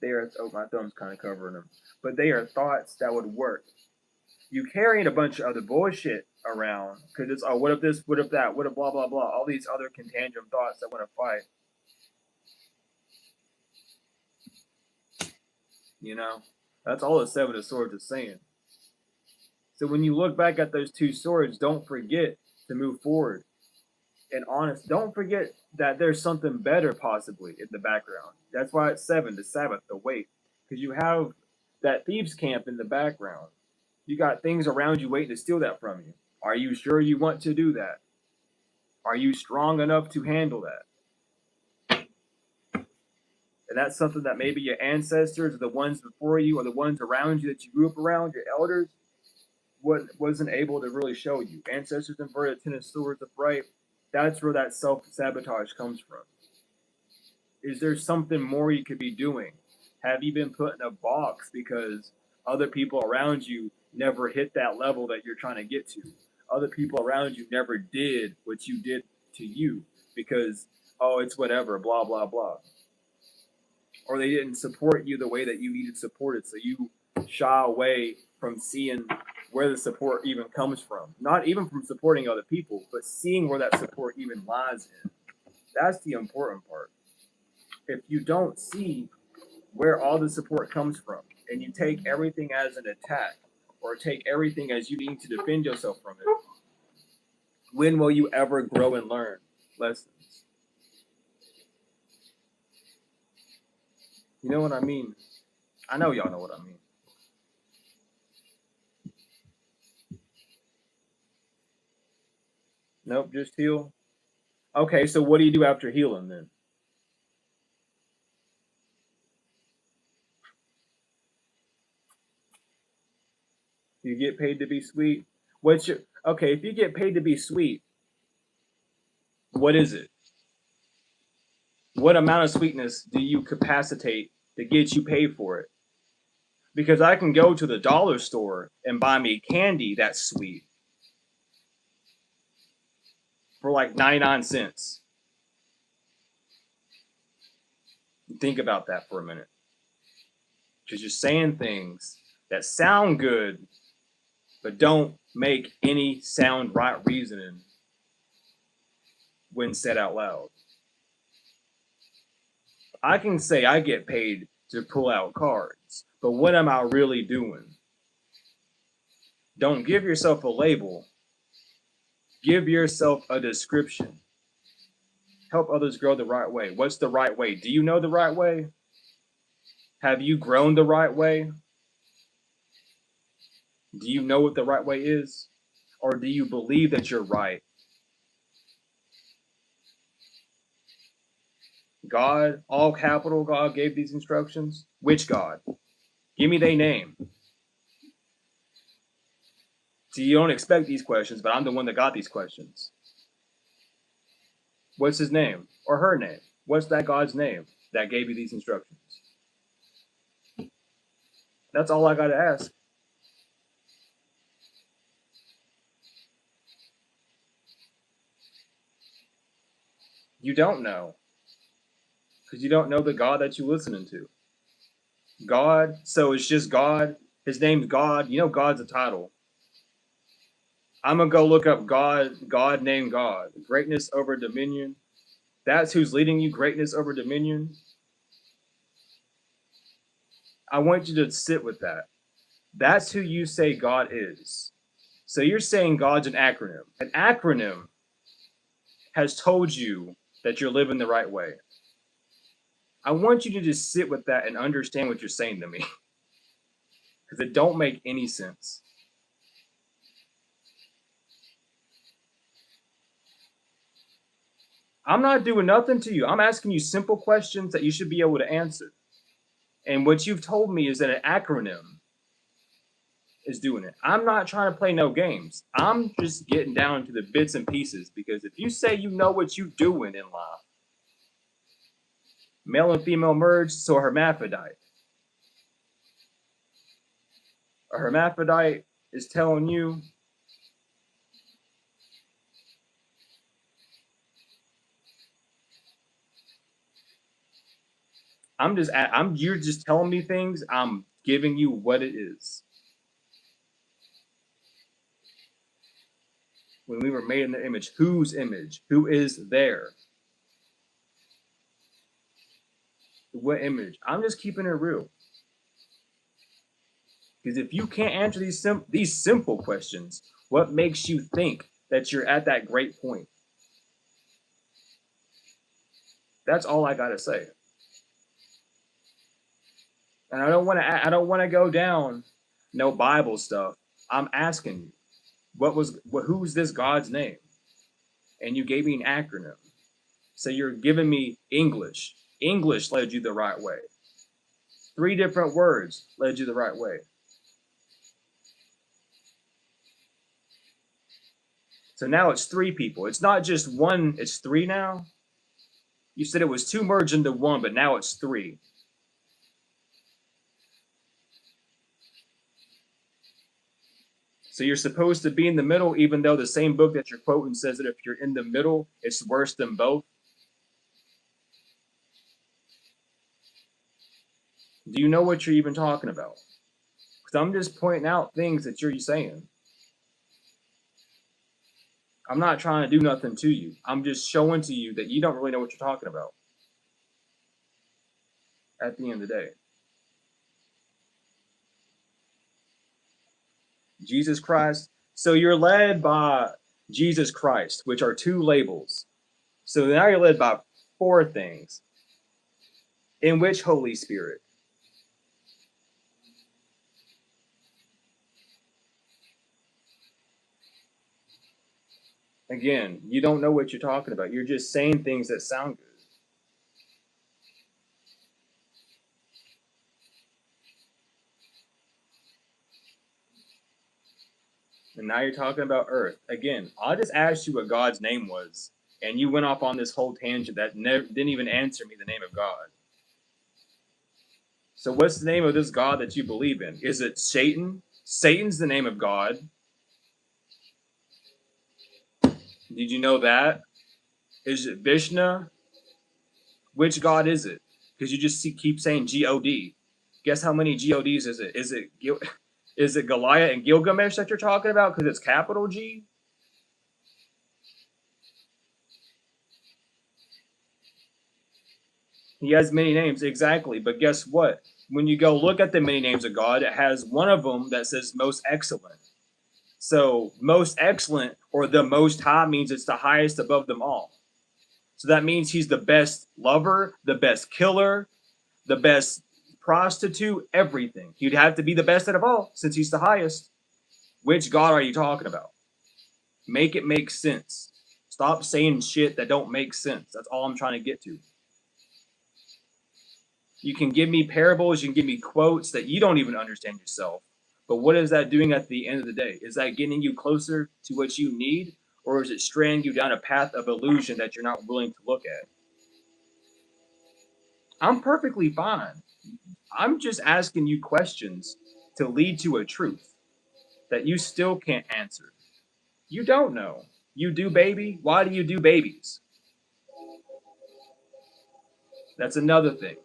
They are, oh, my thumb's kind of covering them. But they are thoughts that would work. You carrying a bunch of other bullshit around because it's, oh, what if this, what if that, what if blah, blah, blah. All these other contagion thoughts that want to fight. You know, that's all the Seven of Swords is saying. So when you look back at those two swords, don't forget to move forward. And honest, don't forget that there's something better possibly in the background. That's why it's 7, the Sabbath, the wait. Because you have that thieves camp in the background. You got things around you waiting to steal that from you. Are you sure you want to do that? Are you strong enough to handle that? And that's something that maybe your ancestors or the ones before you or the ones around you that you grew up around, your elders, wasn't able to really show you. Ancestors inverted, Ten of Swords upright. That's where that self-sabotage comes from. Is there something more you could be doing? Have you been put in a box because other people around you never hit that level that you're trying to get to? Other people around you never did what you did to you because, oh, it's whatever, blah, blah, blah. Or they didn't support you the way that you needed supported, so you shy away from seeing where the support even comes from. Not even from supporting other people, but seeing where that support even lies in. That's the important part. If you don't see where all the support comes from, and you take everything as an attack, or take everything as you need to defend yourself from it, when will you ever grow and learn lessons? You know what I mean? I know y'all know what I mean. Nope, just heal. Okay, so what do you do after healing then? You get paid to be sweet? What's your okay, if you get paid to be sweet, what is it? What amount of sweetness do you capacitate to get you paid for it? Because I can go to the dollar store and buy me candy that's sweet for like 99 cents. Think about that for a minute. Because you're saying things that sound good, but don't make any sound right reasoning when said out loud. I can say I get paid to pull out cards, but what am I really doing? Don't give yourself a label. Give yourself a description. Help others grow the right way. What's the right way? Do you know the right way? Have you grown the right way? Do you know what the right way is? Or do you believe that you're right? God, all capital God, gave these instructions? Which God? Give me their name. See, you don't expect these questions, but I'm the one that got these questions. What's his name? Or her name? What's that God's name that gave you these instructions? That's all I got to ask. You don't know. Because you don't know the God that you're listening to. God, so it's just God. His name's God. You know God's a title. I'm going to go look up God named God. Greatness over dominion. That's who's leading you, greatness over dominion. I want you to sit with that. That's who you say God is. So you're saying God's an acronym. An acronym has told you that you're living the right way. I want you to just sit with that and understand what you're saying to me. Because it don't make any sense. I'm not doing nothing to you. I'm asking you simple questions that you should be able to answer. And what you've told me is that an acronym is doing it. I'm not trying to play no games. I'm just getting down to the bits and pieces, because if you say you know what you're doing in life, male and female merge, so a hermaphrodite. A hermaphrodite is telling you you're just telling me things. I'm giving you what it is. When we were made in the image, whose image? Who is there? What image? I'm just keeping it real. Because if you can't answer these simple questions, what makes you think that you're at that great point? That's all I gotta say. And I don't want to go down no Bible stuff. I'm asking you, who's this God's name? And you gave me an acronym. So you're giving me English. English led you the right way. 3 different words led you the right way. So now it's 3 people. It's not just one, it's 3 now. You said it was 2 merged into 1, but now it's 3. So you're supposed to be in the middle, even though the same book that you're quoting says that if you're in the middle, it's worse than both. Do you know what you're even talking about? Because I'm just pointing out things that you're saying. I'm not trying to do nothing to you. I'm just showing to you that you don't really know what you're talking about at the end of the day. Jesus Christ. So you're led by Jesus Christ, which are 2 labels. So now you're led by 4 things. In which Holy Spirit? Again, you don't know what you're talking about. You're just saying things that sound good. And now you're talking about earth. Again, I just asked you what God's name was, and you went off on this whole tangent that didn't even answer me the name of God. So what's the name of this God that you believe in? Is it Satan? Satan's the name of God. Did you know that? Is it Vishnu? Which God is it? Because you just keep saying G-O-D. Guess how many G-O-Ds is it? Is it Goliath and Gilgamesh that you're talking about because it's capital G? He has many names, exactly. But guess what? When you go look at the many names of God, it has one of them that says most excellent. So most excellent or the most high means it's the highest above them all. So that means he's the best lover, the best killer, the best prostitute, everything. He'd have to be the best out of all since he's the highest. Which God are you talking about? Make it make sense. Stop saying shit that don't make sense. That's all I'm trying to get to. You can give me parables, you can give me quotes that you don't even understand yourself. But what is that doing at the end of the day? Is that getting you closer to what you need? Or is it straying you down a path of illusion that you're not willing to look at? I'm perfectly fine. I'm just asking you questions to lead to a truth that you still can't answer. You don't know. You do, baby? Why do you do babies? That's another thing.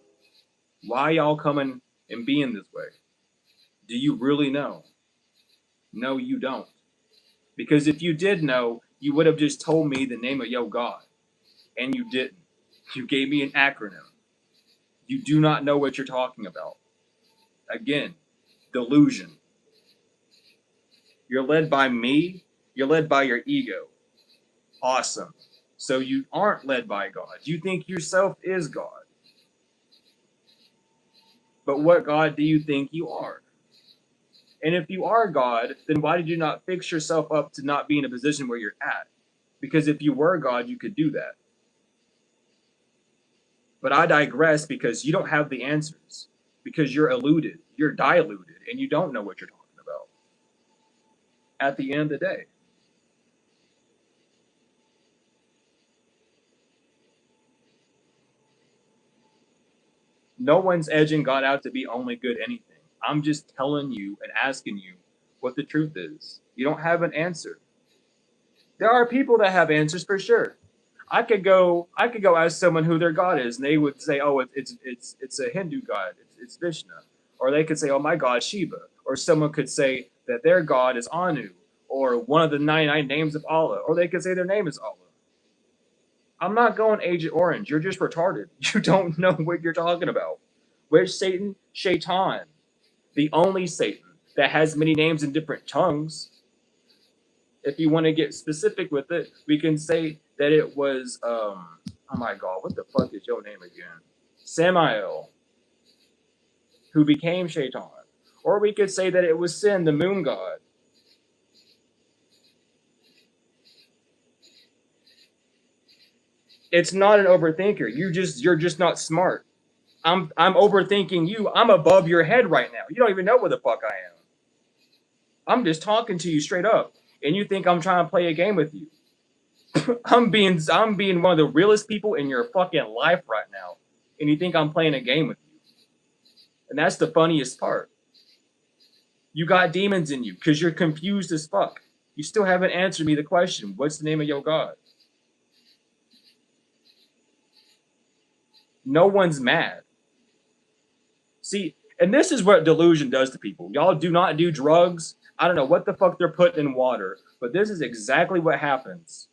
Why y'all coming and being this way? Do you really know? No, you don't. Because if you did know, you would have just told me the name of your God. And you didn't. You gave me an acronym. You do not know what you're talking about. Again, delusion. You're led by me. You're led by your ego. Awesome. So you aren't led by God. You think yourself is God. But what God do you think you are? And if you are God, then why did you not fix yourself up to not be in a position where you're at? Because if you were God, you could do that. But I digress because you don't have the answers. Because you're eluded, you're diluted, and you don't know what you're talking about. At the end of the day. No one's edging God out to be only good anything. I'm just telling you and asking you what the truth is. You don't have an answer. There are people that have answers for sure. I could go ask someone who their god is, and they would say, "Oh, it's a Hindu god. It's Vishnu," or they could say, "Oh, my god, Shiva," or someone could say that their god is Anu, or one of the 99 names of Allah, or they could say their name is Allah. I'm not going Agent Orange. You're just retarded. You don't know what you're talking about. Where's Satan? Shaitan, the only Satan that has many names in different tongues. If you want to get specific with it, we can say that it was, oh my God, what the fuck is your name again? Samael, who became Shaitan. Or we could say that it was Sin, the moon god. It's not an overthinker. You're just not smart. I'm overthinking you. I'm above your head right now. You don't even know where the fuck I am. I'm just talking to you straight up, and you think I'm trying to play a game with you. I'm being one of the realest people in your fucking life right now, and you think I'm playing a game with you. And that's the funniest part. You got demons in you because you're confused as fuck. You still haven't answered me the question, what's the name of your God? No one's mad. See, and this is what delusion does to people. Y'all do not do drugs. I don't know what the fuck they're putting in water, but this is exactly what happens.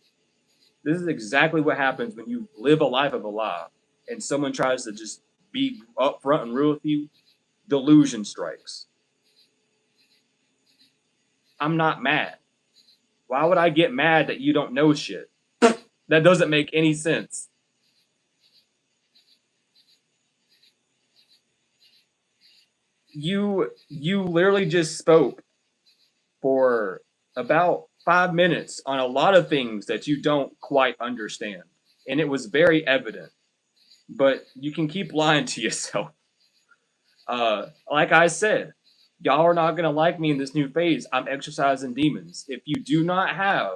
This is exactly what happens when you live a life of a lie and someone tries to just be upfront and real with you. Delusion strikes. I'm not mad. Why would I get mad that you don't know shit? That doesn't make any sense. You literally just spoke for about 5 minutes on a lot of things that you don't quite understand. And it was very evident. But you can keep lying to yourself. Like I said, y'all are not gonna like me in this new phase. I'm exercising demons. If you do not have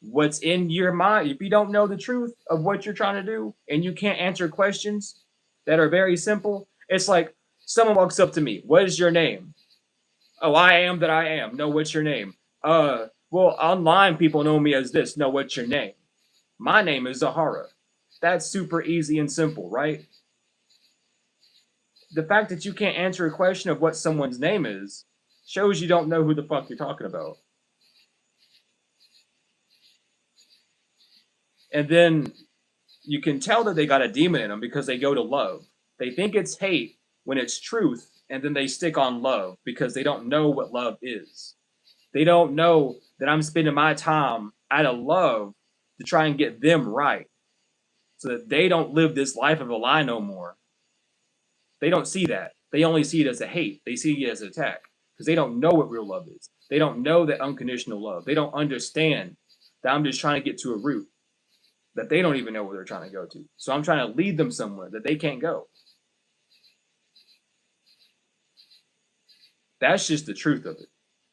what's in your mind, if you don't know the truth of what you're trying to do, and you can't answer questions that are very simple, it's like someone walks up to me. What is your name? Oh, I am that I am. No, what's your name? Well, online people know me as this. No, what's your name? My name is Zahara. That's super easy and simple, right? The fact that you can't answer a question of what someone's name is shows you don't know who the fuck you're talking about. And then you can tell that they got a demon in them because they go to love. They think it's hate when it's truth, and then they stick on love because they don't know what love is. They don't know that I'm spending my time out of love to try and get them right so that they don't live this life of a lie no more. They don't see that. They only see it as a hate. They see it as an attack because they don't know what real love is. They don't know that unconditional love. They don't understand that I'm just trying to get to a root that they don't even know where they're trying to go to. So I'm trying to lead them somewhere that they can't go. That's just the truth of it.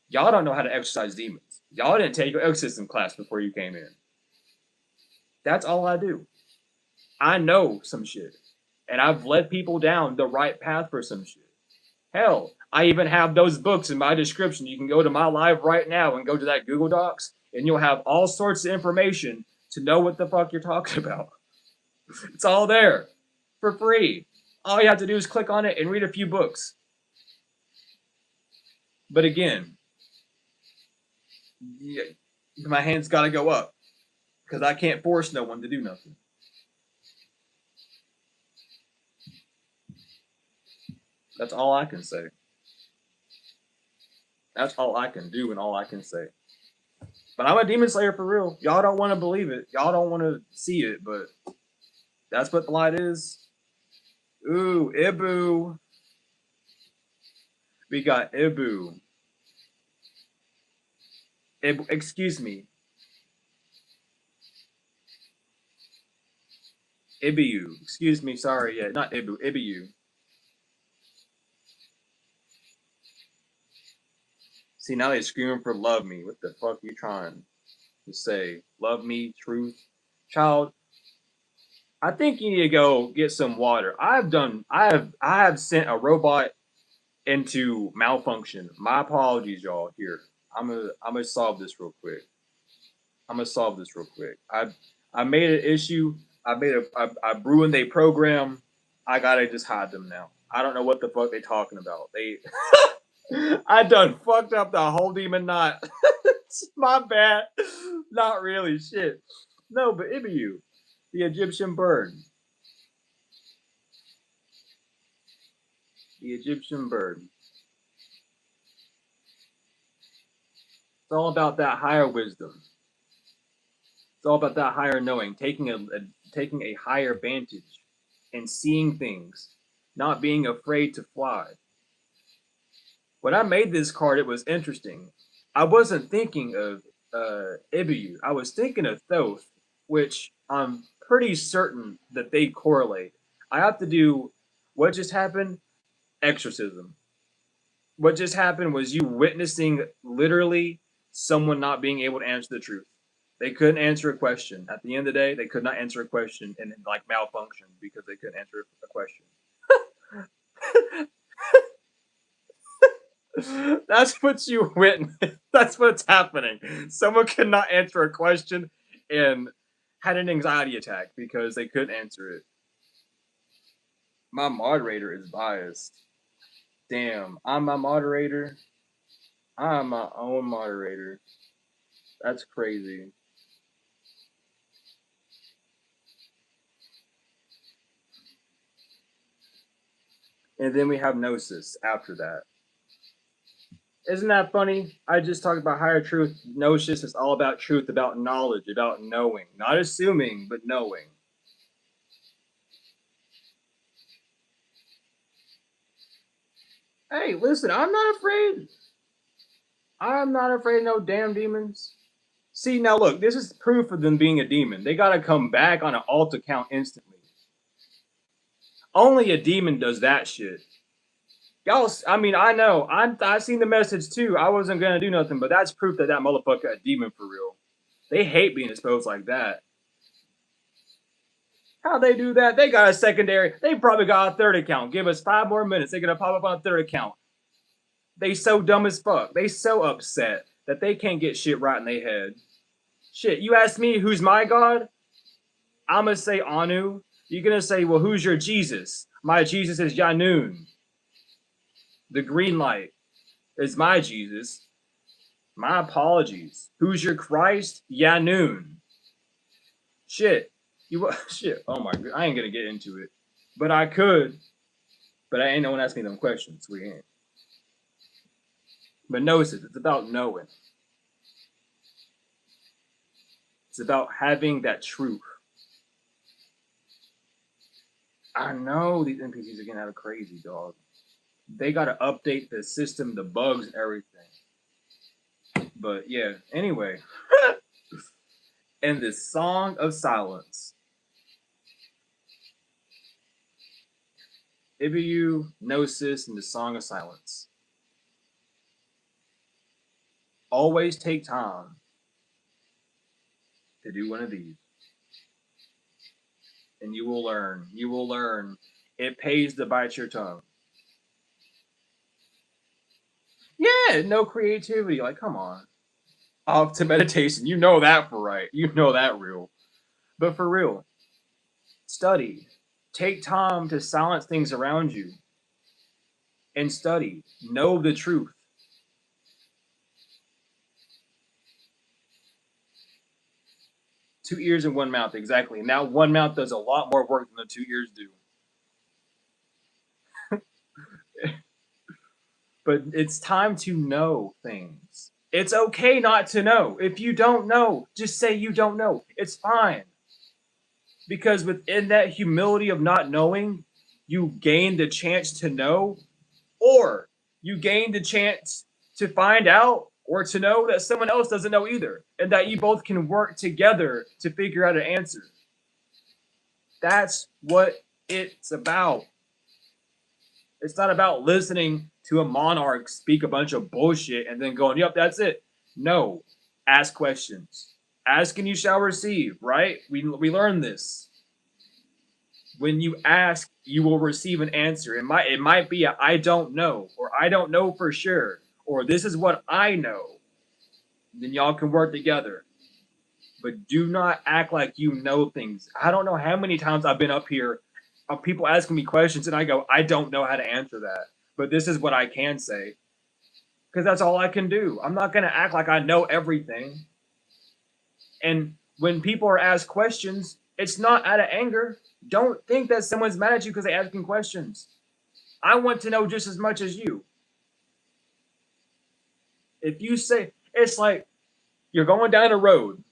Y'all don't know how to exercise demons. Y'all didn't take your exorcism class before you came in. That's all I do. I know some shit. And I've led people down the right path for some shit. Hell, I even have those books in my description. You can go to my live right now and go to that Google Docs, and you'll have all sorts of information to know what the fuck you're talking about. It's all there for free. All you have to do is click on it and read a few books. But again, yeah, my hands got to go up because I can't force no one to do nothing. That's all I can say. That's all I can do and all I can say. But I'm a demon slayer for real. Y'all don't want to believe it. Y'all don't want to see it, but that's what the light is. Ooh, Ibu. We got Ibu. Excuse me. Ibiu. Excuse me, sorry. Yeah, not Ibu. Ibiu. See, now they're screaming for love me. What the fuck are you trying to say? Love me, truth. Child, I think you need to go get some water. I have sent a robot into malfunction. My apologies, y'all. Here, I'm gonna solve this real quick. I made an issue. I ruined a program. I gotta just hide them now. I don't know what the fuck they talking about. They I done fucked up the whole demon knot. My bad. Not really shit. No, but Ibiu, the Egyptian bird. The Egyptian bird. It's all about that higher wisdom. It's all about that higher knowing, taking a higher vantage and seeing things, not being afraid to fly. When I made this card, it was interesting. I wasn't thinking of Ibiu. I was thinking of Thoth, which I'm pretty certain that they correlate. I have to do what just happened? Exorcism. What just happened was you witnessing literally someone not being able to answer the truth. They couldn't answer a question. At the end of the day, they could not answer a question and like malfunction because they couldn't answer a question. That's what you witness. That's what's happening. Someone could not answer a question and had an anxiety attack because they couldn't answer it. My moderator is biased. Damn, I'm my moderator. I'm my own moderator. That's crazy. And then we have Gnosis after that. Isn't that funny? I just talked about higher truth. Gnosis is all about truth, about knowledge, about knowing. Not assuming, but knowing. Hey, listen, I'm not afraid. I'm not afraid of no damn demons. See, now look, this is proof of them being a demon. They gotta come back on an alt account instantly. Only a demon does that shit. Y'all, I mean, I know. I seen the message too. I wasn't gonna do nothing, but that's proof that that motherfucker a demon for real. They hate being exposed like that. How they do that? They got a secondary. They probably got a third account. Give us 5 more minutes. They're gonna pop up on a third account. They so dumb as fuck. They so upset that they can't get shit right in their head. Shit, you ask me who's my God? I'm gonna say Anu. You're gonna say, well, who's your Jesus? My Jesus is Yanun. The green light is my Jesus. My apologies. Who's your Christ? Yanun. Shit. Shit. Oh my god. I ain't gonna get into it. But I could. But I ain't no one asking me them questions. We ain't. But notice it. It's about knowing. It's about having that truth. I know these NPCs are getting out of crazy, dog. They gotta update the system, the bugs, and everything. But yeah, anyway. And this Song of Silence. Ibiu, Gnosis, and the Song of Silence. Always take time to do one of these. And you will learn. You will learn. It pays to bite your tongue. Yeah, no creativity. Like, come on. Off to meditation. You know that for right. You know that real. But for real, study. Take time to silence things around you. And study. Know the truth. Two ears and one mouth, exactly. Now one mouth does a lot more work than the 2 ears do. But it's time to know things. It's okay not to know. If you don't know, just say you don't know. It's fine. Because within that humility of not knowing, you gain the chance to know, or you gain the chance to find out or to know that someone else doesn't know either, and that you both can work together to figure out an answer. That's what it's about. It's not about listening to a monarch speak a bunch of bullshit and then going, yep, that's it. No. Ask questions. Ask and you shall receive, right? We learned this. When you ask, you will receive an answer. It might be a I don't know, or I don't know for sure, or this is what I know. Then y'all can work together. But do not act like you know things. I don't know how many times I've been up here of people asking me questions and I go, I don't know how to answer that. But this is what I can say. Because that's all I can do. I'm not going to act like I know everything. And when people are asked questions, it's not out of anger. Don't think that someone's mad at you because they're asking questions. I want to know just as much as you. If you say, it's like you're going down a road.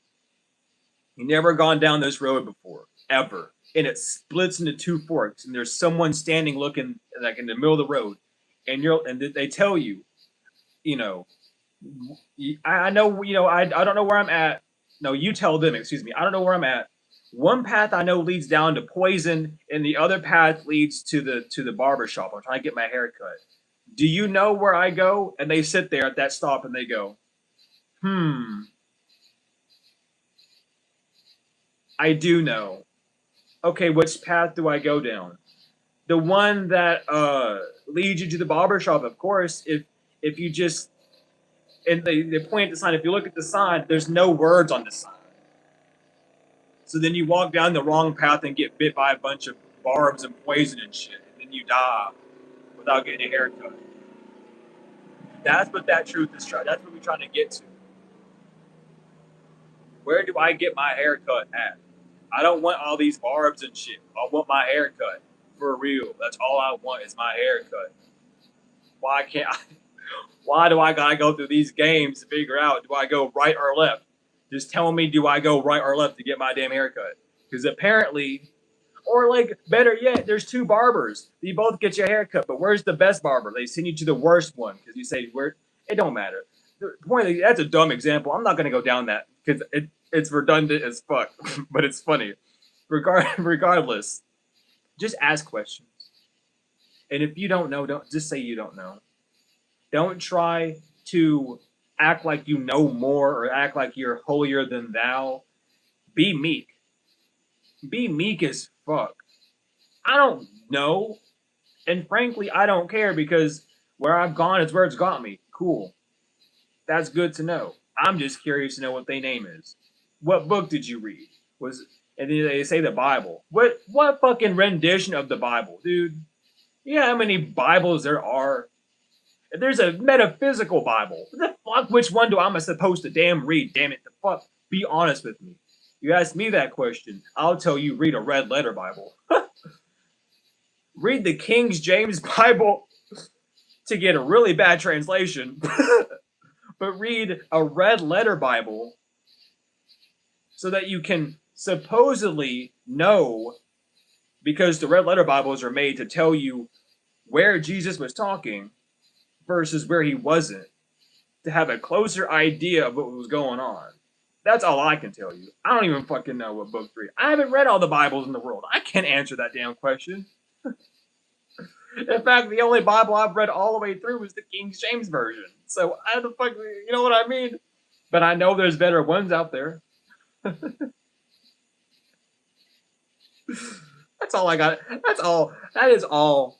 You've never gone down this road before, ever. And it splits into 2 forks, and there's someone standing looking like in the middle of the road. And they tell you, you know, I know, you know, I don't know where I'm at. No, you tell them, excuse me. I don't know where I'm at. One path I know leads down to poison, and the other path leads to the barber shop. I'm trying to get my hair cut. Do you know where I go? And they sit there at that stop and they go, I do know. Okay, which path do I go down? The one that leads you to the barber shop, of course. If you just, and they point at the sign. If you look at the sign, there's no words on the sign. So then you walk down the wrong path and get bit by a bunch of barbs and poison and shit, and then you die without getting a haircut. That's what that truth is trying. That's what we're trying to get to. Where do I get my haircut at? I don't want all these barbs and shit. I want my haircut. For real. That's all I want is my haircut. Why can't I? Why do I gotta go through these games to figure out, do I go right or left? Just tell me, do I go right or left to get my damn haircut? Because apparently, Or like better yet, there's two barbers. You both get your hair cut, but where's the best barber? They send you to the worst one because you say where it don't matter. The point is, that's a dumb example. I'm not gonna go down that because it's redundant as fuck, but it's funny. Regardless, just ask questions. And if you don't know, don't just say you don't know. Don't try to act like you know more or act like you're holier than thou. Be meek. Be meek as fuck. I don't know. And frankly, I don't care because where I've gone is where it's got me. Cool. That's good to know. I'm just curious to know what their name is. What book did you read? And then they say the Bible. What fucking rendition of the Bible, dude? You know how many Bibles there are? There's a metaphysical Bible. What the fuck? Which one do I supposed to damn read? Damn it, the fuck. Be honest with me. You ask me that question, I'll tell you read a red letter Bible. Read the King James Bible to get a really bad translation. But read a red letter Bible so that you can supposedly know, because the red letter Bibles are made to tell you where Jesus was talking versus where he wasn't, to have a closer idea of what was going on. That's all I can tell you. I don't even fucking know what book to read. I haven't read all the Bibles in the world. I can't answer that damn question. In fact, the only Bible I've read all the way through was the King James Version. So I don't fuck, you know what I mean? But I know there's better ones out there. That's all I got. That's all. That is all.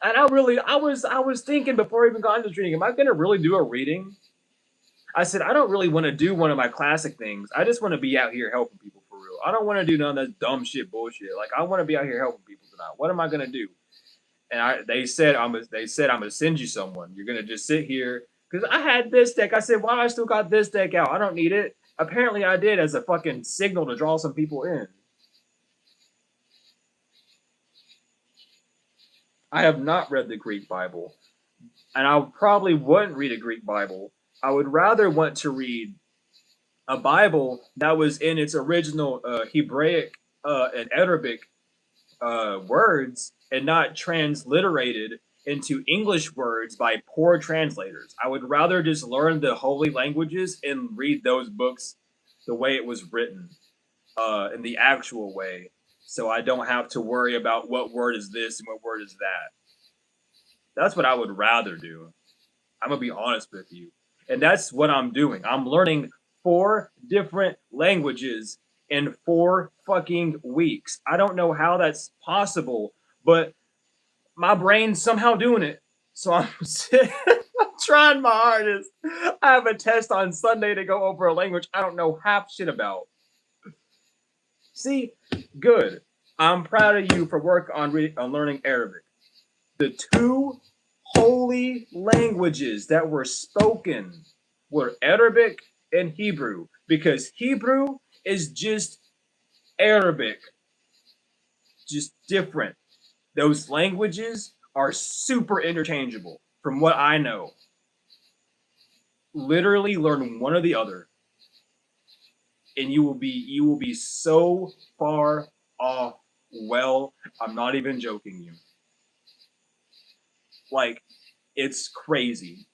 And I was thinking before I even got into this reading, am I gonna really do a reading? I said, I don't really want to do one of my classic things. I just want to be out here helping people for real. I don't want to do none of that dumb shit bullshit. Like, I want to be out here helping people tonight. What am I gonna do? And they said I'm gonna send you someone. You're gonna just sit here because I had this deck. I said, why do I still got this deck out? I don't need it. Apparently, I did as a fucking signal to draw some people in. I have not read the Greek Bible, and I probably wouldn't read a Greek Bible. I would rather want to read a Bible that was in its original Hebraic and Arabic words and not transliterated into English words by poor translators. I would rather just learn the holy languages and read those books the way it was written, in the actual way, so I don't have to worry about what word is this and what word is that. That's what I would rather do. I'm going to be honest with you. And that's what I'm doing. I'm learning 4 different languages in 4 fucking weeks. I don't know how that's possible, but my brain's somehow doing it. So I'm trying my hardest. I have a test on Sunday to go over a language I don't know half shit about. See, good. I'm proud of you for work on learning Arabic. The 2 holy languages that were spoken were Arabic and Hebrew, because Hebrew is just Arabic, just different. Those languages are super interchangeable from what I know. Literally learn one or the other, and you will be so far off. Well, I'm not even joking you. Like, it's crazy.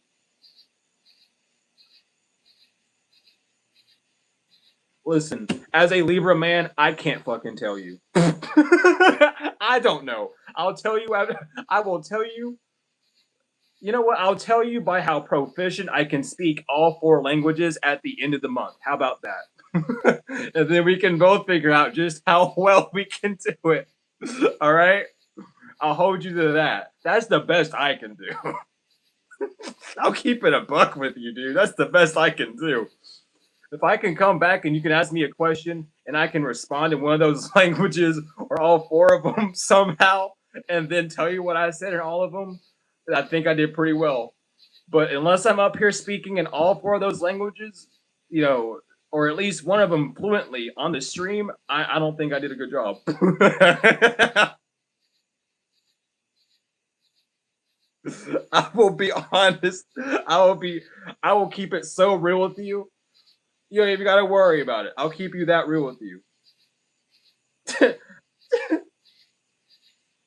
Listen, as a Libra man, I can't fucking tell you. I don't know. I'll tell you. I will tell you. You know what? I'll tell you by how proficient I can speak all 4 languages at the end of the month. How about that? And then we can both figure out just how well we can do it. All right? I'll hold you to that. That's the best I can do. I'll keep it a buck with you, dude. That's the best I can do. If I can come back and you can ask me a question and I can respond in one of those languages or all 4 of them somehow and then tell you what I said in all of them, I think I did pretty well. But unless I'm up here speaking in all 4 of those languages, or at least one of them fluently on the stream, I don't think I did a good job. I will be honest. I will keep it so real with you. You don't even got to worry about it. I'll keep you that real with you.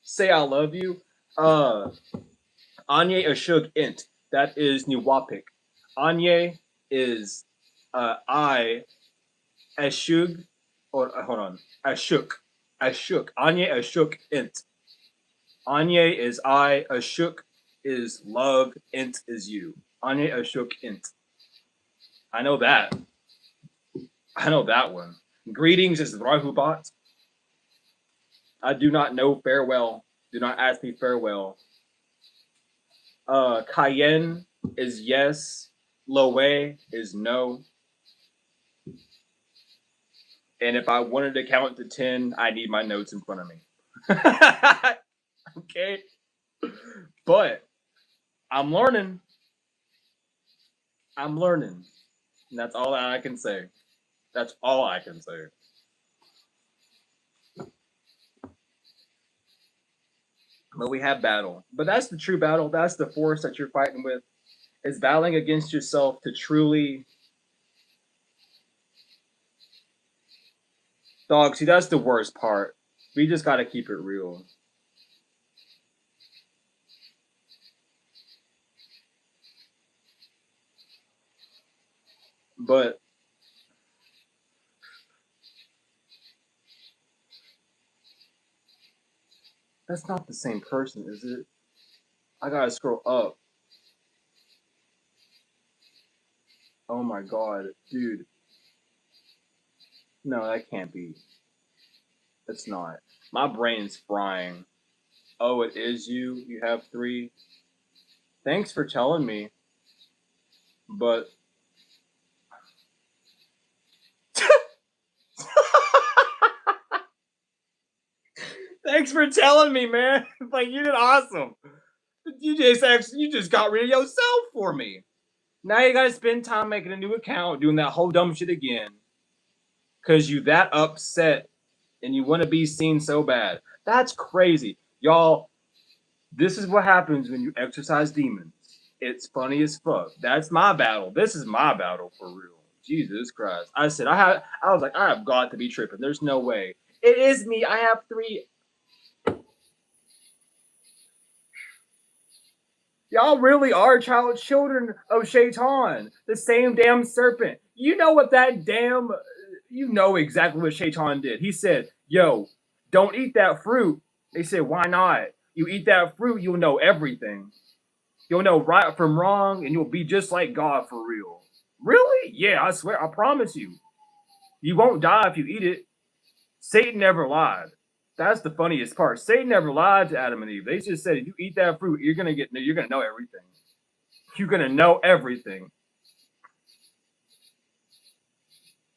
Say I love you. Anye Ashug int. That is Niwapik. Anye is I Ashug or hold on. Ashuk. Ashuk. Anye Ashuk int. Anye is I, Ashuk is love, int is you. Anye Ashuk int. I know that. I know that one. Greetings is Rahubat. I do not know farewell. Do not ask me farewell. Cayenne is yes. Loe is no. And if I wanted to count to 10, I need my notes in front of me. Okay? But I'm learning. I'm learning. And that's all that I can say. That's all I can say. But we have battle. But that's the true battle. That's the force that you're fighting with. Is battling against yourself to truly. Dog, see, that's the worst part. We just got to keep it real. But that's not the same person, is it? I gotta scroll up. Oh my god, dude. No, that can't be. It's not. My brain's frying. Oh, it is you? You have 3? Thanks for telling me. But. Thanks for telling me, man. Like, you did awesome. You just got rid of yourself for me. Now you gotta spend time making a new account, doing that whole dumb shit again. Cause you that upset and you want to be seen so bad. That's crazy. Y'all, this is what happens when you exercise demons. It's funny as fuck. That's my battle. This is my battle for real. Jesus Christ. I said I was like, I have got to be tripping. There's no way. It is me. I have 3. Y'all really are children of Shaitan, the same damn serpent. You know what that damn. You know exactly what Shaitan did. He said, yo, don't eat that fruit. They said, why not? You eat that fruit, you'll know everything. You'll know right from wrong, and you'll be just like God for real. Really? Yeah, I swear, I promise you. You won't die if you eat it. Satan never lied. That's the funniest part. Satan never lied to Adam and Eve. They just said, if you eat that fruit, you're gonna know everything. You're gonna know everything.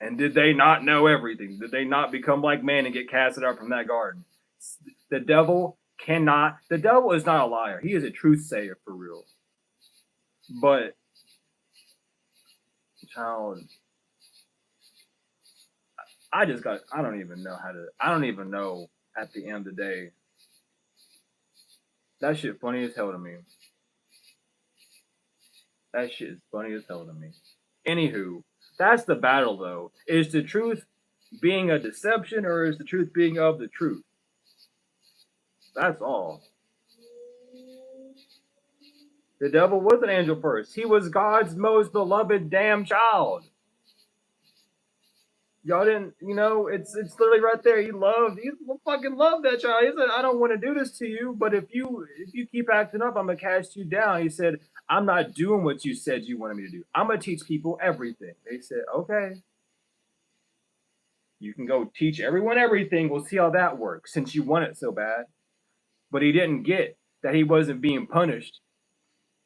And did they not know everything? Did they not become like man and get casted out from that garden? The devil cannot. The devil is not a liar. He is a truth sayer for real. But, child, I don't even know how to. I don't even know at the end of the day. That shit funny as hell to me. That shit is funny as hell to me. Anywho, that's the battle though. Is the truth being a deception or is the truth being of the truth? That's all. The devil was an angel first. He was God's most beloved damn child. Y'all didn't, it's literally right there. He fucking loved that child. He said, I don't want to do this to you, but if you keep acting up, I'm gonna cast you down. He said, I'm not doing what you said you wanted me to do. I'm gonna teach people everything. They said, okay. You can go teach everyone everything. We'll see how that works since you want it so bad. But he didn't get that he wasn't being punished.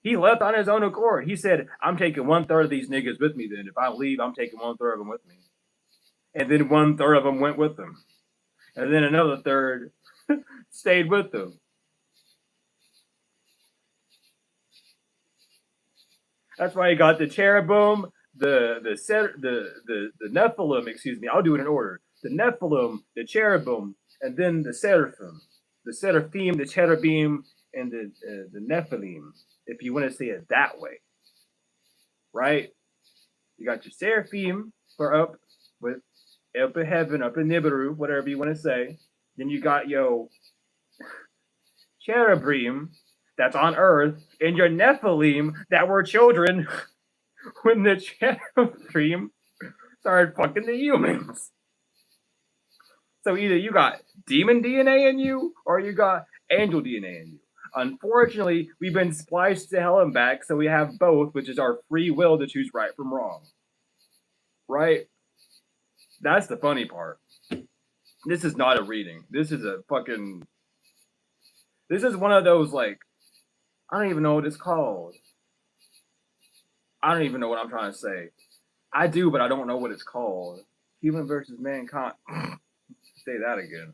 He left on his own accord. He said, I'm taking 1/3 of these niggas with me then. If I leave, I'm taking 1/3 of them with me. And then 1/3 of them went with them. And then another third stayed with them. That's why he got the cherubim, the Nephilim, excuse me. I'll do it in order. The Nephilim, the cherubim, and then the seraphim. The seraphim, the cherubim, and the Nephilim, if you want to say it that way. Right? You got your seraphim for up with up in heaven, up in Nibiru, whatever you want to say. Then you got cherubim that's on earth, and your Nephilim that were children when the cherubim started fucking the humans. So either you got demon DNA in you or you got angel DNA in you. Unfortunately, we've been spliced to hell and back, so we have both, which is our free will to choose right from wrong. Right? That's the funny part. This is not a reading. This is a fucking... This is one of those, like... I don't even know what it's called. I don't even know what I'm trying to say. I do, but I don't know what it's called. Human versus mankind. Say that again.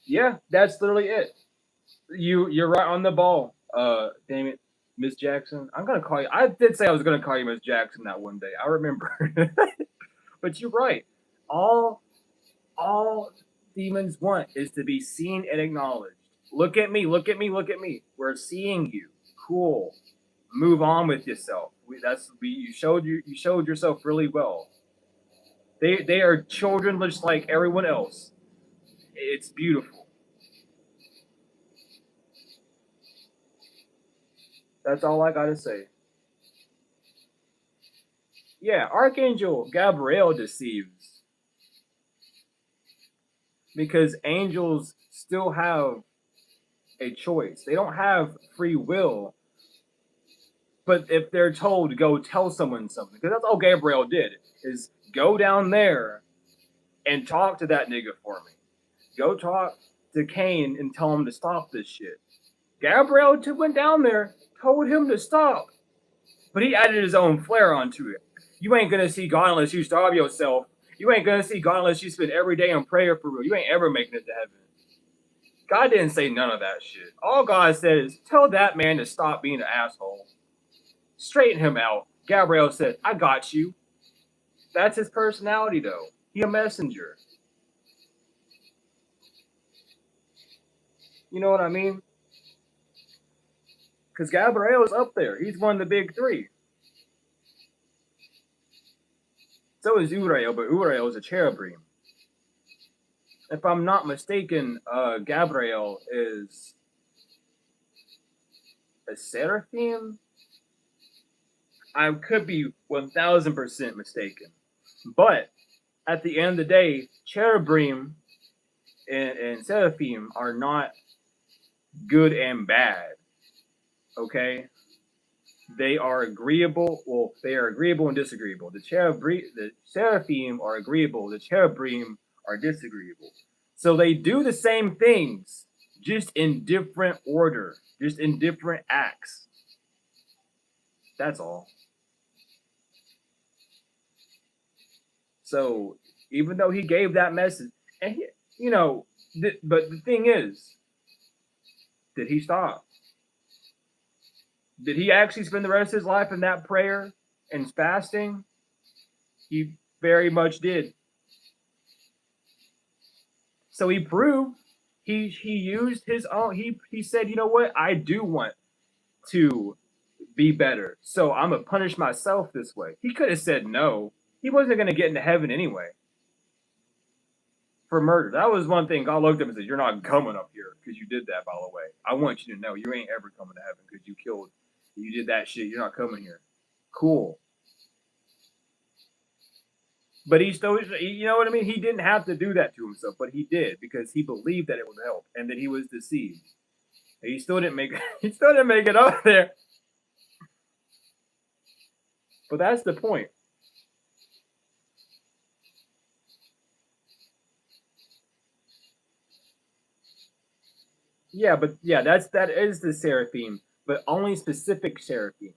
Yeah, that's literally it. You're right on the ball. Damn it, Miss Jackson. I'm gonna call you. I did say I was gonna call you Miss Jackson that one day. I remember. But you're right. All demons want is to be seen and acknowledged. Look at me. Look at me. Look at me. We're seeing you. Cool. Move on with yourself. You showed yourself really well. They are children just like everyone else. It's beautiful. That's all I gotta say. Yeah, Archangel Gabriel deceives because angels still have a choice. They don't have free will, but if they're told to go tell someone something, because that's all Gabriel did, is go down there and talk to that nigga for me. Go talk to Cain and tell him to stop this shit. Gabriel went down there, told him to stop, but he added his own flair onto it. You ain't gonna see God unless you starve yourself. You ain't gonna see God unless you spend every day in prayer for real. You ain't ever making it to heaven. God didn't say none of that shit. All God said is, tell that man to stop being an asshole. Straighten him out. Gabriel said, I got you. That's his personality, though. He a messenger. You know what I mean? Because Gabriel's up there. He's one of the big three. So is Uriel, but Uriel is a cherubim. If I'm not mistaken, Gabriel is a seraphim? I could be 1000% mistaken. But at the end of the day, cherubim and seraphim are not good and bad. Okay? They are agreeable. Well, they are agreeable and disagreeable. The seraphim are agreeable. The cherubim are disagreeable. So they do the same things, just in different order, just in different acts. That's all. So even though he gave that message, and but the thing is, did he stop? Did he actually spend the rest of his life in that prayer and fasting? He very much did. So he proved he used his own. He said, you know what? I do want to be better, so I'm gonna punish myself this way. He could have said no. He wasn't gonna get into heaven anyway for murder. That was one thing. God looked at him and said, "You're not coming up here because you did that. By the way, I want you to know you ain't ever coming to heaven because you did that shit. You're not coming here." Cool. But he still, you know what I mean? He didn't have to do that to himself, but he did because he believed that it would help, and that he was deceived. And he still didn't make he still didn't make it up there. But that's the point. Yeah, but yeah, that is the seraphim, but only specific seraphim.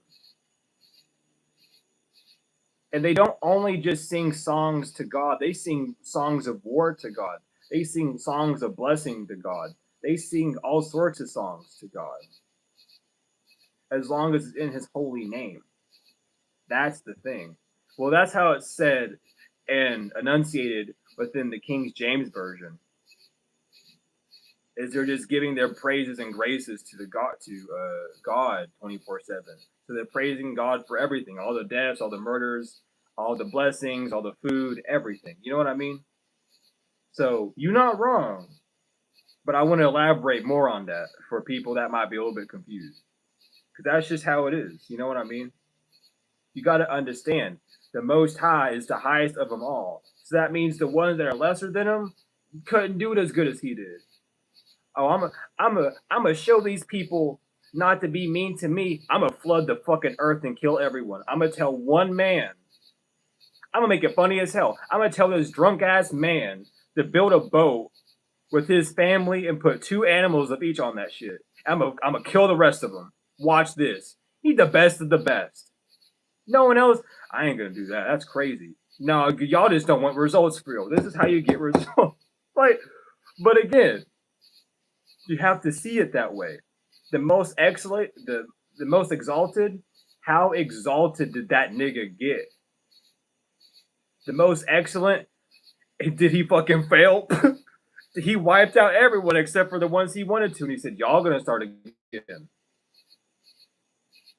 And they don't only just sing songs to God; they sing songs of war to God. They sing songs of blessing to God. They sing all sorts of songs to God, as long as it's in His holy name. That's the thing. Well, that's how it's said and enunciated within the King James version. is they're just giving their praises and graces to God 24/7. So they're praising God for everything, all the deaths, all the murders, all the blessings, all the food, everything. You know what I mean? So you're not wrong, but I want to elaborate more on that for people that might be a little bit confused, because that's just how it is. You know what I mean? You got to understand the Most High is the highest of them all. So that means the ones that are lesser than him couldn't do it as good as he did. Oh, I'm a show these people not to be mean to me. I'm gonna flood the fucking earth and kill everyone. I'm gonna tell one man. I'm gonna make it funny as hell. I'm gonna tell this drunk ass man to build a boat with his family and put 2 animals of each on that shit. I'm gonna kill the rest of them. Watch this. He's the best of the best. No one else. I ain't gonna do that. That's crazy. No, y'all just don't want results for real. This is how you get results. Like, but again, you have to see it that way. The most excellent, the most exalted. How exalted did that nigga get? The most excellent. Did he fucking fail? He wiped out everyone except for the ones he wanted to, and he said, "Y'all gonna start again.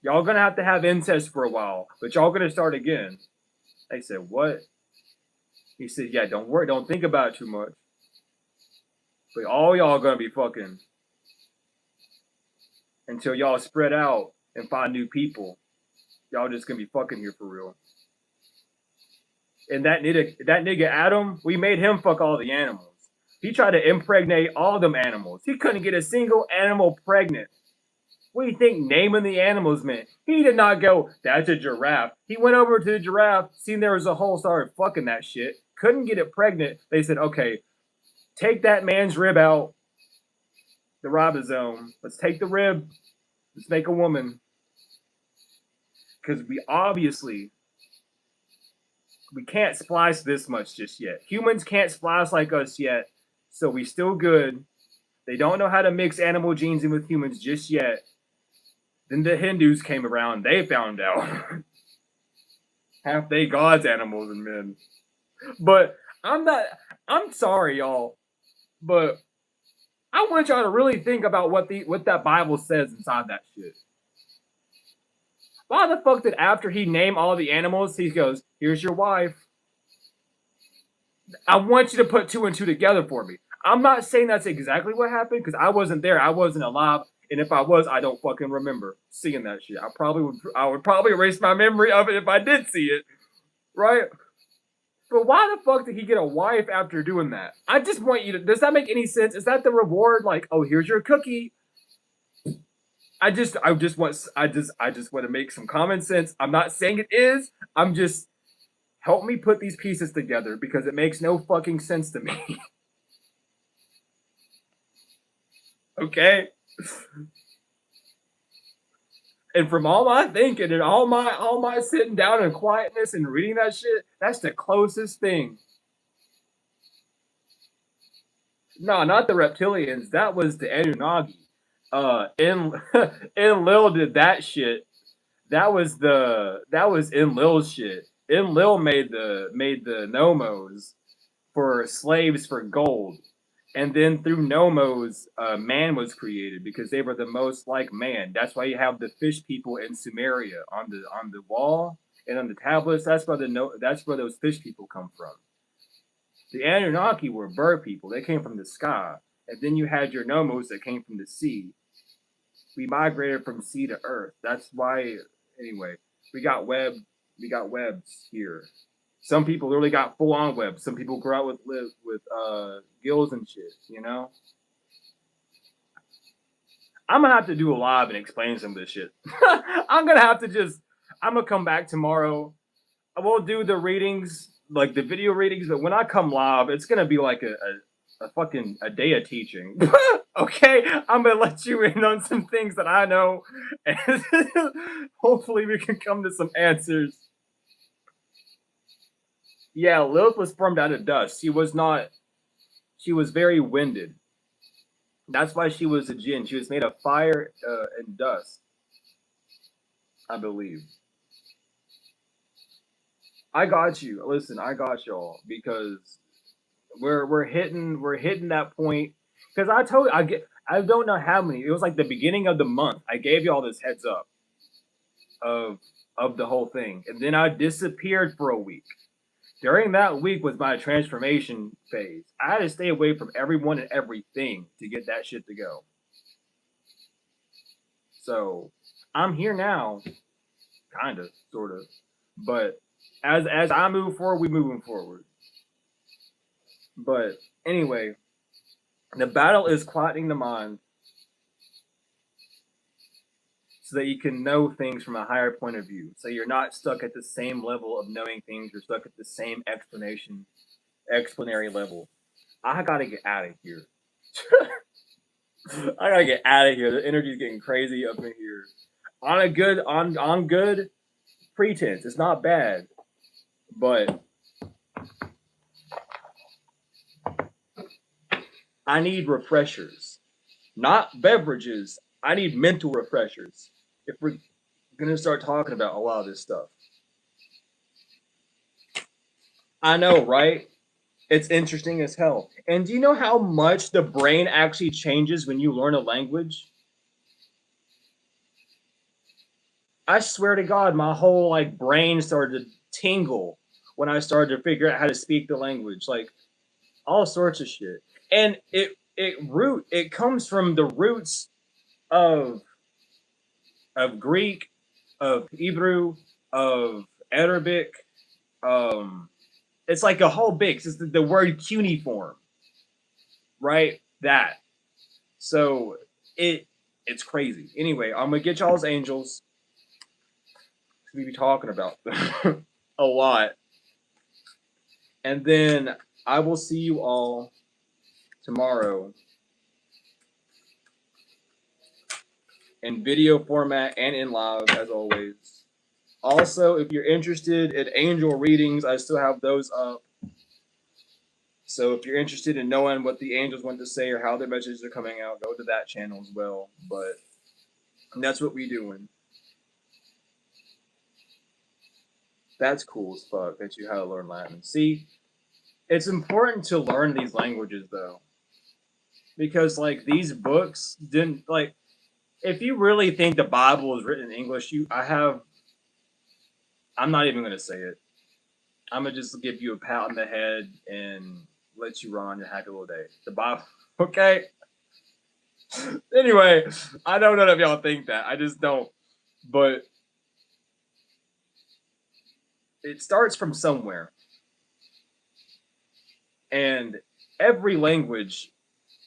Y'all gonna have to have incest for a while, but y'all gonna start again." They said, "What?" He said, "Yeah, don't worry, don't think about it too much. But all y'all gonna be fucking until y'all spread out and find new people. Y'all just gonna be fucking here for real." And that nigga Adam, we made him fuck all the animals. He tried to impregnate all them animals. He couldn't get a single animal pregnant. What do you think naming the animals meant? He did not go, "That's a giraffe." He went over to the giraffe, seen there was a hole, started fucking that shit. Couldn't get it pregnant. They said, "Okay, take that man's rib out, the ribosome. Let's take the rib. Let's make a woman." Because we can't splice this much just yet. Humans can't splice like us yet, so we still good. They don't know how to mix animal genes in with humans just yet. Then the Hindus came around. They found out. Half they gods, animals, and men. But I'm sorry, y'all. But I want y'all to really think about what that Bible says inside that shit. Why the fuck did after he named all the animals, he goes, "Here's your wife. I want you to put 2 and 2 together for me." I'm not saying that's exactly what happened because I wasn't there. I wasn't alive. And if I was, I don't fucking remember seeing that shit. I would probably erase my memory of it if I did see it. Right? But why the fuck did he get a wife after doing that? I just want you to, does that make any sense? Is that the reward? Like, oh, here's your cookie. I just want to make some common sense. I'm not saying it is. I'm just, help me put these pieces together because it makes no fucking sense to me. Okay? And from all my thinking and all my sitting down in quietness and reading that shit, that's the closest thing. No, not the reptilians. That was the Anunnaki. Enlil did that shit. That was Enlil's shit. Enlil made the nomos for slaves for gold. And then through nomos, man was created because they were the most like man. That's why you have the fish people in Sumeria on the wall and on the tablets. That's where those fish people come from. The Anunnaki were bird people. They came from the sky. And then you had your nomos that came from the sea. We migrated from sea to earth. That's why. Anyway, we got webs here. Some people literally got full on webs. Some people grow out with gills and shit. You know. I'm gonna have to do a live and explain some of this shit. I'm gonna come back tomorrow. I will do the readings, like the video readings, but when I come live, it's gonna be like a fucking a day of teaching. Okay, I'm gonna let you in on some things that I know, and hopefully we can come to some answers. Yeah, Lilith was formed out of dust. She was not. She was very winded. That's why she was a jinn. She was made of fire and dust, I believe. I got you. Listen, I got y'all because we're hitting that point. Because I don't know how many. It was like the beginning of the month. I gave you all this heads up of the whole thing, and then I disappeared for a week. During that week was my transformation phase. I had to stay away from everyone and everything to get that shit to go. So I'm here now, kind of, sort of. But as I move forward, we moving forward. But anyway, the battle is quieting the mind so that you can know things from a higher point of view. So you're not stuck at the same level of knowing things. You're stuck at the same explanatory level. I gotta get out of here. I gotta get out of here. The energy's getting crazy up in here. On good pretense. It's not bad, but I need refreshers, not beverages. I need mental refreshers. If we're gonna start talking about a lot of this stuff, I know, right? It's interesting as hell. And do you know how much the brain actually changes when you learn a language? I swear to God, my whole like brain started to tingle when I started to figure out how to speak the language, like all sorts of shit. And it comes from the roots of Greek, of Hebrew, of Arabic. It's like a whole big. It's the word cuneiform, right? That. So it's crazy. Anyway, I'm gonna get y'all's angels. We be talking about a lot, and then I will see you all tomorrow in video format and in live as always. Also, if you're interested in angel readings, I still have those up. So if you're interested in knowing what the angels want to say or how their messages are coming out, go to that channel as well. But that's what we doing. That's cool as fuck that you had to learn Latin. See, it's important to learn these languages though, because like these books didn't like. If you really think the Bible was written in English, I'm not even gonna say it. I'm gonna just give you a pat on the head and let you run on your happy little day. The Bible, okay? Anyway, I know none of y'all think that. I just don't. But it starts from somewhere. And every language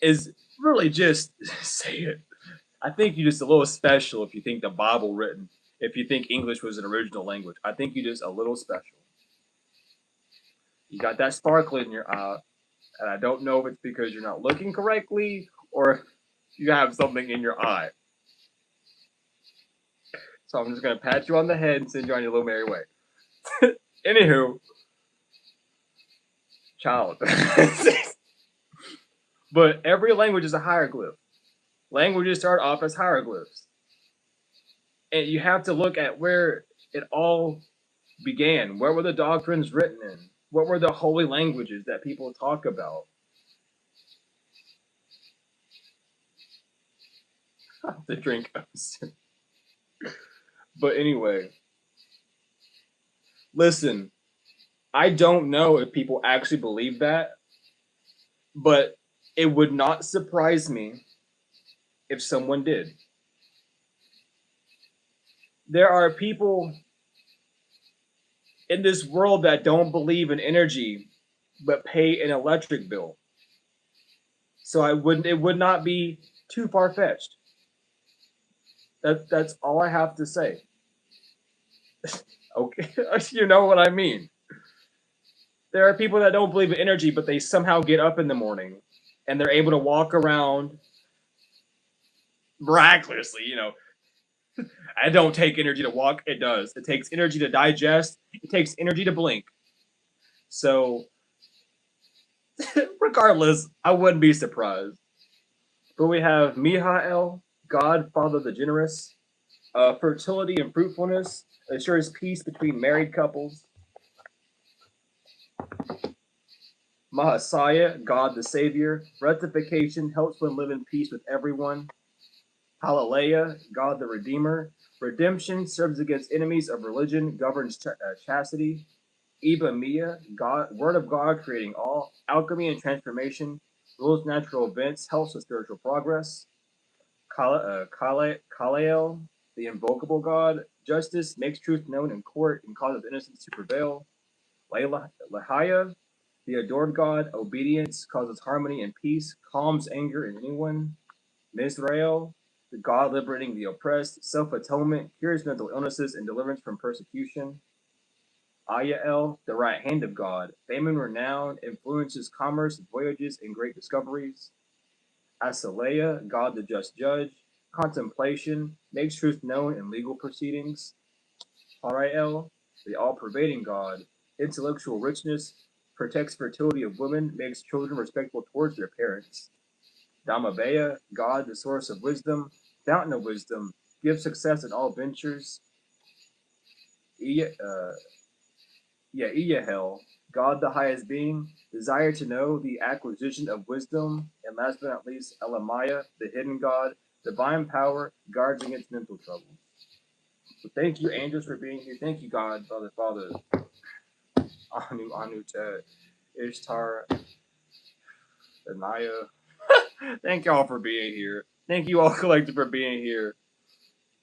is really just say it. I think you're just a little special if you think the Bible written, if you think English was an original language. I think you're just a little special. You got that sparkle in your eye, and I don't know if it's because you're not looking correctly or you have something in your eye. So I'm just gonna pat you on the head and send you on your little merry way. Anywho, child. But every language is a hieroglyph. Languages start off as hieroglyphs. And you have to look at where it all began. Where were the doctrines written in? What were the holy languages that people talk about? The drink goes. But anyway, listen, I don't know if people actually believe that, but it would not surprise me if someone did. There are people in this world that don't believe in energy but pay an electric bill. So it would not be too far-fetched. That's all I have to say. Okay, you know what I mean. There are people that don't believe in energy, but they somehow get up in the morning and they're able to walk around miraculously, I don't take energy to walk. It does. It takes energy to digest. It takes energy to blink. So, regardless, I wouldn't be surprised. But we have Mihael, God, Father the Generous, fertility and fruitfulness, assures peace between married couples. Mahasiah, God the Savior. Rectification helps one live in peace with everyone. Hallelujah, God the Redeemer. Redemption serves against enemies of religion, governs chastity. Iba Mia, God, Word of God creating all. Alchemy and transformation. Rules natural events, helps with spiritual progress. Kalael, the invocable God. Justice makes truth known in court and causes innocence to prevail. Lahia, the adored God. Obedience causes harmony and peace, calms anger in anyone. Mizrael, the God liberating the oppressed. Self-atonement cures mental illnesses and deliverance from persecution. Ayael, the right hand of God. Fame and renown influences commerce, voyages, and great discoveries. Asileia, God the just judge. Contemplation makes truth known in legal proceedings. Harael, the all-pervading God. Intellectual richness protects fertility of women, makes children respectful towards their parents. Damabea, God the source of wisdom, fountain of wisdom, gives success in all ventures. Iyahel, God the highest being, desire to know the acquisition of wisdom, and last but not least, Elamaiah, the hidden God, divine power, guards against mental trouble. So thank you, angels, for being here. Thank you, God, Father, Anu, Ishtar, Anaya. Thank y'all for being here. Thank you all collective for being here.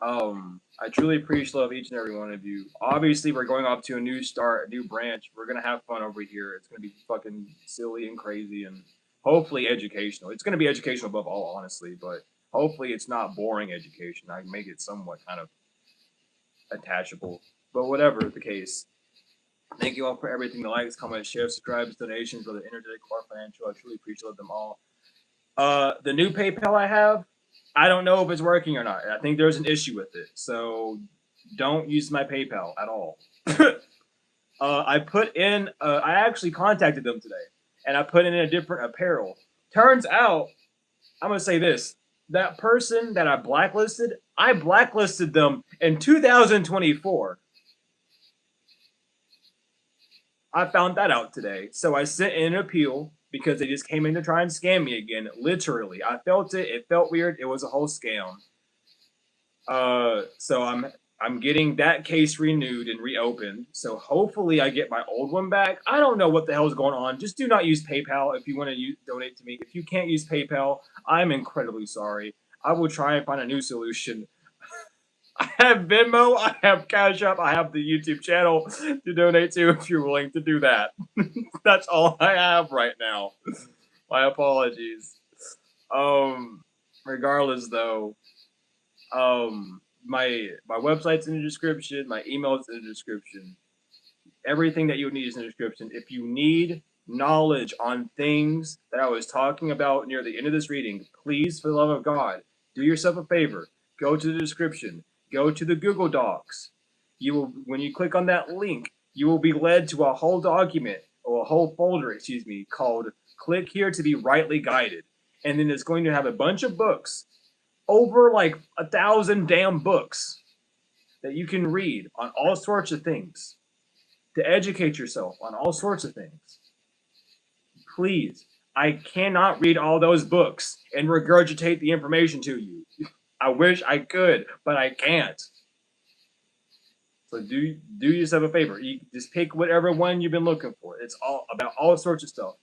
I truly appreciate each and every one of you. Obviously, we're going off to a new start, a new branch. We're gonna have fun over here. It's gonna be fucking silly and crazy, and hopefully educational. It's gonna be educational above all, honestly, but hopefully it's not boring education. I can make it somewhat kind of attachable. But whatever the case, thank you all for everything: the likes, comments, shares, subscribes, donations, whether energetic or financial. I truly appreciate them all. The new PayPal I have, I don't know if it's working or not. I think there's an issue with it, so don't use my PayPal at all. I put in, I actually contacted them today, and I put in a different apparel. Turns out, I'm gonna say this: that person that I blacklisted them in 2024. I found that out today, so I sent in an appeal because they just came in to try and scam me again. Literally, I felt it. It felt weird. It was a whole scam. So I'm getting that case renewed and reopened. So hopefully I get my old one back. I don't know what the hell is going on. Just do not use PayPal if you want to donate to me. If you can't use PayPal, I'm incredibly sorry. I will try and find a new solution. I have Venmo, I have Cash App, I have the YouTube channel to donate to if you're willing to do that. That's all I have right now. My apologies. Regardless though, my website's in the description, my email's in the description. Everything that you would need is in the description. If you need knowledge on things that I was talking about near the end of this reading, please, for the love of God, do yourself a favor. Go to the description. Go to the Google Docs. You will, when you click on that link, you will be led to a whole document or a whole folder, called "Click Here to be Rightly Guided," and then it's going to have a bunch of books, over like 1,000 damn books that you can read on all sorts of things to educate yourself on all sorts of things. Please, I cannot read all those books and regurgitate the information to you. I wish I could, but I can't. So do yourself a favor. You just pick whatever one you've been looking for. It's all about all sorts of stuff.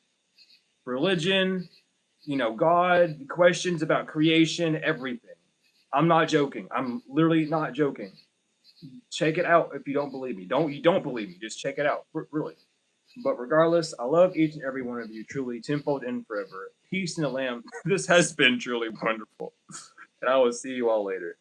Religion, God, questions about creation, everything. I'm not joking. I'm literally not joking. Check it out if you don't believe me. You don't believe me. Just check it out. Really. But regardless, I love each and every one of you truly, tenfold and forever. Peace in the Lamb. This has been truly wonderful. And I will see you all later.